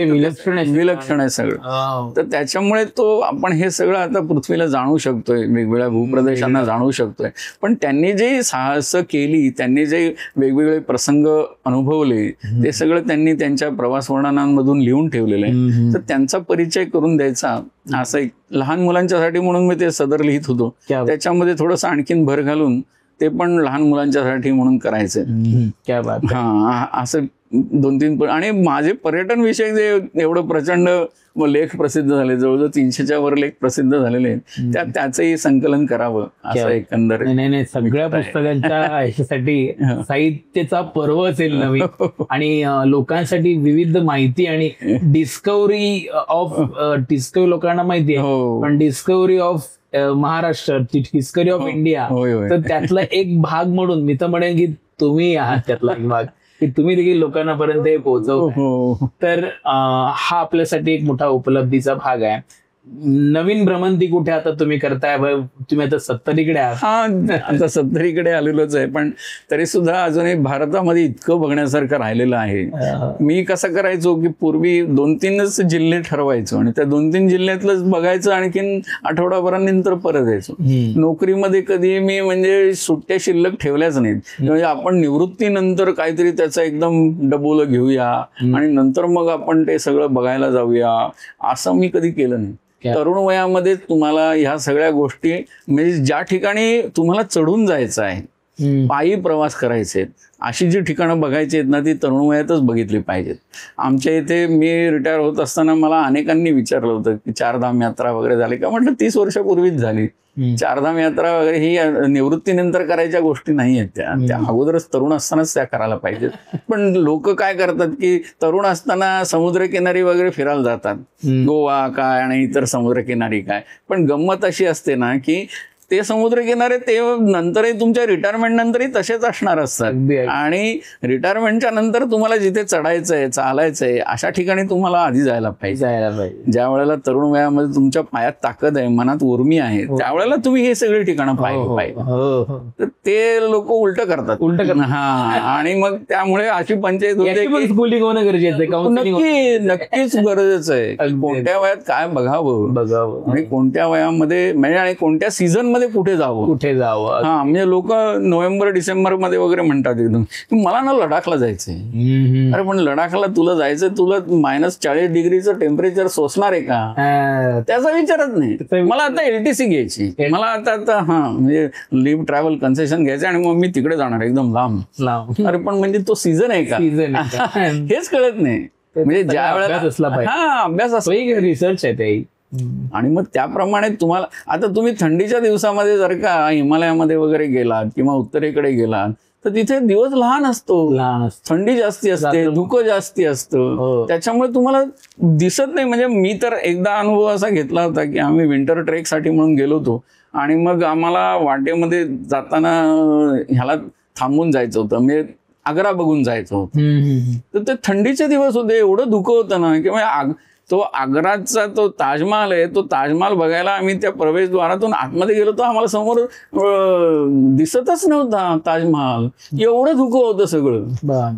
विलक्षण आहे सगळं. तर त्याच्यामुळे आपण हे सगळं आता पृथ्वीला जाणू शकतोय, वेगवेगळ्या भूप्रदेशांना जाणू शकतोय. पण त्यांनी जे साहस केली, त्यांनी जे वेगवेगळे प्रसंग अनुभवले, ते सगळं त्यांनी त्यांच्या प्रवास वर्णनांमधून लिहून ठेवलेलं आहे. तर त्यांचा परिचय करून द्यायचा, असं एक लहान मुलांच्यासाठी म्हणून मी ते सदर लिहित होतो. त्याच्यामध्ये थोडंसं आणखीन भर घालून ते पण लहान मुलांच्यासाठी म्हणून करायचंय. हा, असं 2-3 आणि माझे पर्यटन विषयक जे एवढं प्रचंड लेख प्रसिद्ध झाले, जवळजवळ 300च्या वर लेख प्रसिद्ध झालेले आहेत, त्याचंही संकलन करावं असं एकंदर. नाही, सगळ्या पुस्तकांच्या ह्याच्यासाठी साहित्याचा पर्व असेल नवीन आणि लोकांसाठी विविध माहिती आणि डिस्कव्हरी लोकांना माहिती आहे, पण discovery of Maharashtra, discovery of India, तर त्यातला एक भाग म्हणून मी तर म्हणेन की तुम्ही आहात त्यातला एक भाग, की तुम्ही देखील लोकांना पर्यंत हे पोहोचव. तर हा आपल्यासाठी एक मोठा उपलब्धीचा भाग आहे. नवीन भ्रमंती कुठे आता तुम्ही करताय? तुम्ही आता 70कडे आहात. हा, आता 70कडे आलेलोच आहे, पण तरी सुद्धा अजूनही भारतामध्ये इतकं बघण्यासारखं राहिलेलं आहे. मी कसं करायचो की पूर्वी 2-3च जिल्हे ठरवायचो आणि त्या 2-3 जिल्ह्यातलंच बघायचं, आणखीन आठवडाभरानंतर परत यायचो. नोकरीमध्ये कधी मी म्हणजे सुट्ट्या शिल्लक ठेवल्याच नाहीत. म्हणजे आपण निवृत्तीनंतर काहीतरी त्याचं एकदम डबोलं घेऊया आणि नंतर मग आपण ते सगळं बघायला जाऊया, असं मी कधी केलं नाही. तरुण वयामध्ये तुम्हाला ह्या सगळ्या गोष्टी म्हणजे ज्या ठिकाणी तुम्हाला चढून जायचं आहे, पायी प्रवास करायचे आहेत, अशी जी ठिकाणं बघायची आहेत ना, ती तरुण वयातच बघितली पाहिजेत. आमच्या इथे मी रिटायर होत असताना मला अनेकांनी विचारलं होतं की 4 धाम यात्रा वगैरे झाली का? म्हटलं 30 वर्षापूर्वीच झाली. 4 धाम यात्रा वगैरे ही निवृत्तीनंतर करायच्या गोष्टी नाही आहेत, त्या अगोदरच तरुण असतानाच त्या करायला पाहिजेत. पण लोक काय करतात की तरुण असताना समुद्रकिनारी वगैरे फिरायला जातात, गोवा काय आणि इतर समुद्रकिनारी काय. पण गंमत अशी असते ना की ते समुद्रकिनारे ते नंतरही तुमच्या रिटायरमेंट नंतरही तसेच असणार असतात आणि रिटायरमेंटच्या नंतर तुम्हाला जिथे चढायचंय, चालायचंय, अशा ठिकाणी तुम्हाला आधी जायला पाहिजे. ज्या वेळेला तरुण वयामध्ये तुमच्या पायात ताकद आहे, मनात उर्मी आहे, त्यावेळेला तुम्ही हे सगळी ठिकाणं पाहिलं पाहिजे. तर ते लोक उलट करतात. हा, आणि मग त्यामुळे अशी पंचायत होते. स्कूलिंग होणं गरजेचं आहे, नक्कीच गरजेचं आहे. कोणत्या वयात काय बघावं आणि कोणत्या वयामध्ये म्हणजे आणि कोणत्या सीझन मध्ये कुठे जावं. हा, म्हणजे लोक नोव्हेंबर डिसेंबर मध्ये वगैरे म्हणतात एकदम की मला ना लडाखला जायचंय. अरे पण लडाखला तुला जायचं, तुला -40 डिग्रीचं टेम्परेचर सोसणार आहे का, त्याचा विचारच नाही. मला आता LTC घ्यायची, मला आता म्हणजे लिव्ह ट्रॅव्हल कन्सेशन घ्यायचं आणि मग मी तिकडे जाणार एकदम लांब. अरे पण म्हणजे तो सीझन आहे का, हेच कळत नाही. म्हणजे ज्या वेळेला अभ्यास असतो, रिसर्च आहे ते. आणि मग त्याप्रमाणे तुम्हाला आता तुम्ही थंडीच्या दिवसामध्ये जर का हिमालयामध्ये वगैरे गेलात किंवा उत्तरेकडे गेलात तर तिथे दिवस लहान असतो, थंडी जास्ती असते, धुकं जास्ती असतं, त्याच्यामुळे तुम्हाला दिसत नाही. म्हणजे मी तर एकदा अनुभव असा घेतला होता की आम्ही विंटर ट्रेकसाठी म्हणून गेलो होतो आणि मग आम्हाला वाटेमध्ये जाताना ह्याला थांबून जायचं होतं, म्हणजे आग्रा बघून जायचं होतं. तर ते थंडीचे दिवस होते, एवढं धुकं होतं ना की तो आग्राचा तो ताजमहाल आहे, तो ताजमहाल बघायला आम्ही त्या प्रवेशद्वारातून आतमध्ये गेलो तर आम्हाला समोर दिसतच नव्हता ताजमहाल, एवढं धुकं होतं सगळं.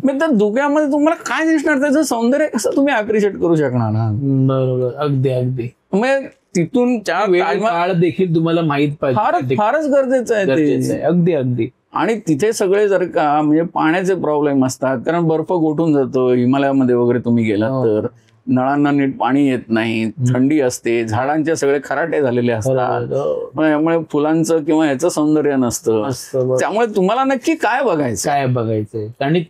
मग त्या धुक्यामध्ये तुम्हाला काय दिसणार, त्याचं सौंदर्य कसं तुम्ही अप्रिशिएट करू शकणार ना. बरोबर, अगदी अगदी. मग तिथून काळ देखील तुम्हाला माहित पाहिजे, फारच गरजेचं आहे ते. अगदी अगदी. आणि तिथे सगळे जर का म्हणजे पाण्याचे प्रॉब्लेम असतात, कारण बर्फ गोठून जातो हिमालयामध्ये वगैरे तुम्ही गेलात तर, नळांना नीट पाणी येत नाही, थंडी असते, झाडांचे सगळे खराटे झालेले असतात, त्यामुळे फुलांचं किंवा ह्याचं सौंदर्य नसतं. त्यामुळे तुम्हाला नक्की काय बघायचंय आणि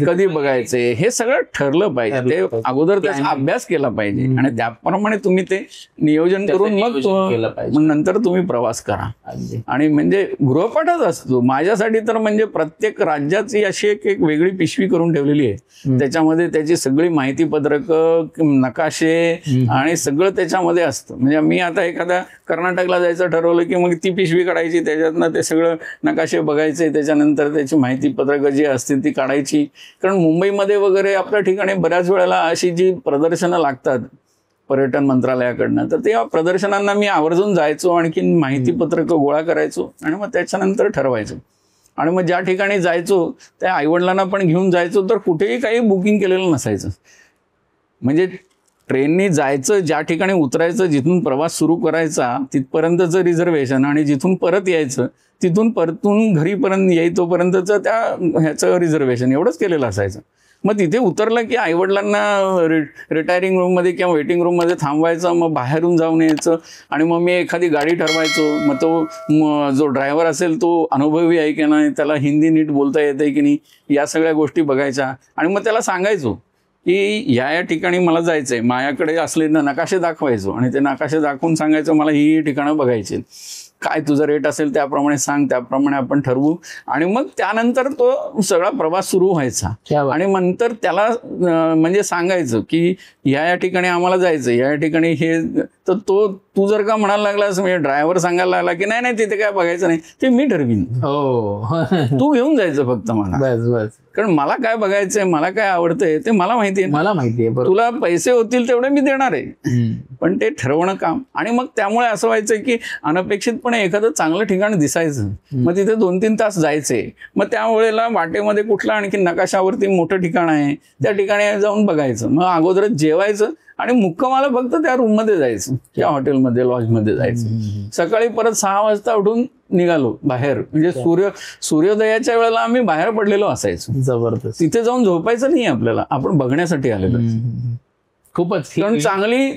कधी बघायचे हे सगळं ठरलं पाहिजे. ते अगोदर त्याचा अभ्यास केला पाहिजे आणि त्याप्रमाणे तुम्ही ते नियोजन करून मग नंतर तुम्ही प्रवास करा. आणि म्हणजे गृहपाठच असतो माझ्यासाठी तर. म्हणजे प्रत्येक राज्याची अशी एक वेगळी पिशवी करून ठेवलेली आहे, त्याच्यामध्ये त्याची सगळी माहिती पत्रक, नकाशे आणि सगळं त्याच्यामध्ये असतं. म्हणजे मी आता एखाद्या कर्नाटकला जायचं ठरवलं की मग ती पिशवी काढायची, त्याच्यातनं ते सगळं नकाशे बघायचे, त्याच्यानंतर त्याची माहिती पत्रकं जी असतील ती काढायची. कारण मुंबईमध्ये वगैरे आपल्या ठिकाणी बऱ्याच वेळेला अशी जी प्रदर्शनं लागतात पर्यटन मंत्रालयाकडनं, तर त्या प्रदर्शनांना मी आवर्जून जायचो, आणखीन माहिती पत्रकं गोळा करायचो आणि मग त्याच्यानंतर ठरवायचो. आणि मग ज्या ठिकाणी जायचो त्या आईवडिलांना पण घेऊन जायचो, तर कुठेही काही बुकिंग केलेलं नसायचं. म्हणजे ट्रेननी जायचं, ज्या ठिकाणी उतरायचं, जिथून प्रवास सुरू करायचा तिथपर्यंतचं रिझर्वेशन आणि जिथून परत यायचं तिथून परतून घरीपर्यंत येईतोपर्यंतचं त्या ह्याचं रिझर्वेशन एवढंच केलेलं असायचं. मग तिथे उतरलं की आईवडिलांना रिटायरिंग रूममध्ये किंवा वेटिंग रूममध्ये थांबवायचं, मग बाहेरून जाऊन यायचं आणि मग मी एखादी गाडी ठरवायचो. मग तो जो ड्रायव्हर असेल तो अनुभवी आहे की नाही, त्याला हिंदी नीट बोलता येते की नाही, या सगळ्या गोष्टी बघायच्या. आणि मग त्याला सांगायचो की या ठिकाणी मला जायचंय, माझ्याकडे असले नकाशे दाखवायचो आणि ते नकाशे दाखवून सांगायचं मला ही ठिकाणं बघायची, काय तुझा रेट असेल त्याप्रमाणे सांग, त्याप्रमाणे आपण ठरवू. आणि मग त्यानंतर तो सगळा प्रवास सुरू व्हायचा. आणि नंतर त्याला म्हणजे सांगायचं की या ठिकाणी आम्हाला जायचं, या ठिकाणी हे. तर तू जर का म्हणायला लागलास, म्हणजे ड्रायव्हर सांगायला लागला की नाही तिथे काय बघायचं नाही, ते मी ठरवीन, तू घेऊन जायचं फक्त मला. कारण मला काय बघायचंय, मला काय आवडतंय ते मला माहितीये, तुला पैसे होतील तेवढे मी देणार आहे, पण ते ठरवणं काम. आणि मग त्यामुळे असं व्हायचं की अनपेक्षितपणे एखादं चांगलं ठिकाण दिसायचं, मग तिथे 2-3 तास जायचे. मग त्यावेळेला वाटेमध्ये कुठलं आणखी नकाशावरती मोठं ठिकाण आहे त्या ठिकाणी जाऊन बघायचं. मग अगोदरच जेवायचं आणि मुक्कामाला फक्त त्या रूममध्ये जायचं, त्या हॉटेलमध्ये, लॉजमध्ये जायचं. सकाळी परत 6 वाजता उठून निघालो बाहेर. म्हणजे सूर्योदयाच्या वेळेला आम्ही बाहेर पडलेलो असायचो. जबरदस्त. तिथे जाऊन झोपायचं नाही आपल्याला, आपण बघण्यासाठी आलेलो. खूपच. कारण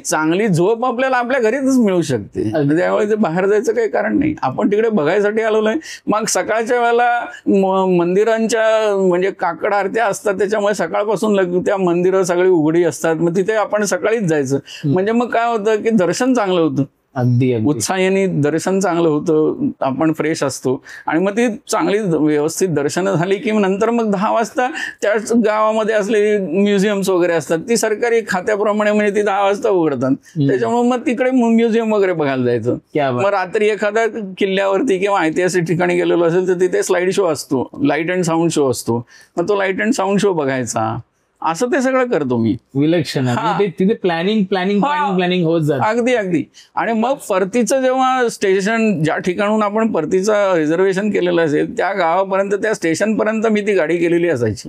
चांगली झोप आपल्याला आपल्या घरीच मिळू शकते, त्यावेळी ते बाहेर जायचं काही कारण नाही. आपण तिकडे बघायसाठी आलेलो आहे. मग सकाळच्या वेळेला मंदिरांच्या म्हणजे काकड आरत्या असतात, त्याच्यामुळे सकाळपासून त्या मंदिरं सगळी उघडी असतात. मग तिथे आपण सकाळीच जायचं. म्हणजे मग काय होतं की दर्शन चांगलं होतं, अगदी उत्साहाने दर्शन चांगलं होतं, आपण फ्रेश असतो. आणि मग ती चांगली व्यवस्थित दर्शनं झाली की नंतर मग 10 वाजता त्याच गावामध्ये असलेली म्युझियम्स वगैरे असतात, ती सरकारी खात्याप्रमाणे म्हणजे ती 10 वाजता उघडतात. त्याच्यामुळे मग तिकडे म्युझियम वगैरे बघायला जायचं. मग रात्री एखाद्या किल्ल्यावरती किंवा ऐतिहासिक ठिकाणी गेलेलो असेल तर तिथे स्लाइड शो असतो, लाईट अँड साऊंड शो असतो, मग तो लाईट अँड साऊंड शो बघायचा. असं ते सगळं करतो मी. विलक्षण. तिथे प्लॅनिंग होत जात. अगदी. आणि मग परतीचं जेव्हा स्टेशन, ज्या ठिकाणून आपण परतीचं रिझर्वेशन केलेलं असेल त्या गावापर्यंत, त्या स्टेशनपर्यंत मी ती गाडी केलेली असायची.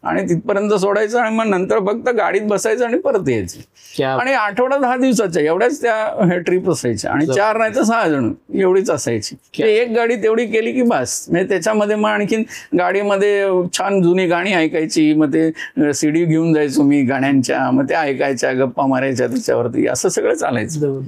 आणि तिथपर्यंत सोडायचं आणि मग नंतर फक्त गाडीत बसायचं आणि परत यायचं. आणि आठवडा 10 दिवसाच्या एवढ्याच त्या ट्रिप असायच्या आणि 4 नाही तर 6 जण एवढीच असायची. एक गाडी तेवढी केली की बस. म्हणजे त्याच्यामध्ये मग आणखीन गाडीमध्ये छान जुनी गाणी ऐकायची. मग ते CD घेऊन जायचो मी गाण्यांच्या, मग ते ऐकायच्या, गप्पा मारायच्या त्याच्यावरती, असं सगळं चालायचं.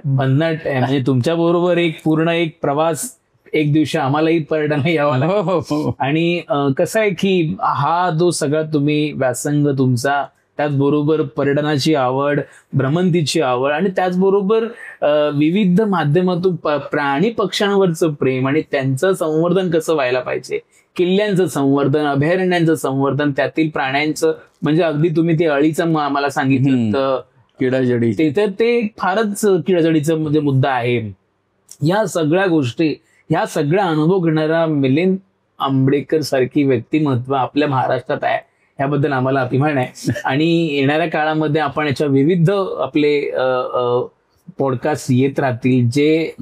भन्नाट आहे. म्हणजे तुमच्या बरोबर पूर्ण एक प्रवास एक दिवशी आम्हालाही पर्यटनाला यावं लागलं. आणि कसं आहे की हा जो सगळा तुम्ही व्यासंग तुमचा, त्याचबरोबर पर्यटनाची आवड, भ्रमंतीची आवड आणि त्याचबरोबर विविध माध्यमातून प्राणी पक्ष्यांवरचं प्रेम आणि त्यांचं संवर्धन कसं व्हायला पाहिजे, किल्ल्यांचं संवर्धन, अभयारण्यांचं संवर्धन, त्यातील प्राण्यांचं, म्हणजे अगदी तुम्ही ते अळीचं आम्हाला सांगितलं, किडाजडी, ते फारच किडाजडीचा म्हणजे मुद्दा आहे. या सगळ्या गोष्टी, ह्या सगळ्या अनुभव घेणारा मिलिंद आंबेडकर सारखी व्यक्तिमत्व आपल्या महाराष्ट्रात आहे, याबद्दल आम्हाला अभिमान आहे. आणि येणाऱ्या काळामध्ये आपण याच्या विविध आपले पॉडकास्ट येत राहतील, जे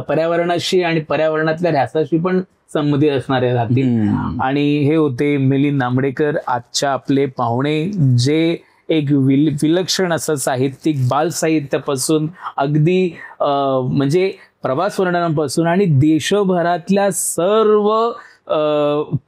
पर्यावरणाशी आणि पर्यावरणातल्या ऱ्हासाशी पण संबंधित असणारे राहतील. आणि हे होते मिलिंद आंबेडकर, आजच्या आपले पाहुणे, जे एक विलक्षण असं साहित्यिक, बाल साहित्यापासून अगदी म्हणजे प्रवास वर्णनापासून आणि देशभरातल्या सर्व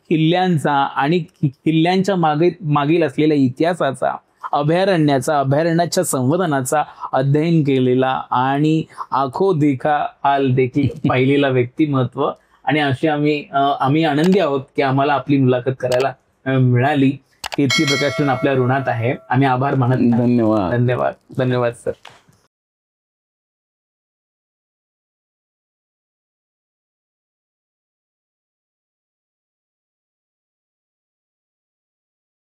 किल्ल्यांचा आणि किल्ल्यांच्या मागील असलेल्या इतिहासाचा, अभयारण्याच्या संवर्धनाचा अध्ययन केलेला आणि आखो देखा हाल देखील पाहिलेला व्यक्तिमत्व. आणि अशी आम्ही आनंदी आहोत की आम्हाला आपली मुलाखत करायला मिळाली. कीर्ती प्रकाशन आपल्या ऋणात आहे. आम्ही आभार मानत. धन्यवाद. धन्यवाद. धन्यवाद सर.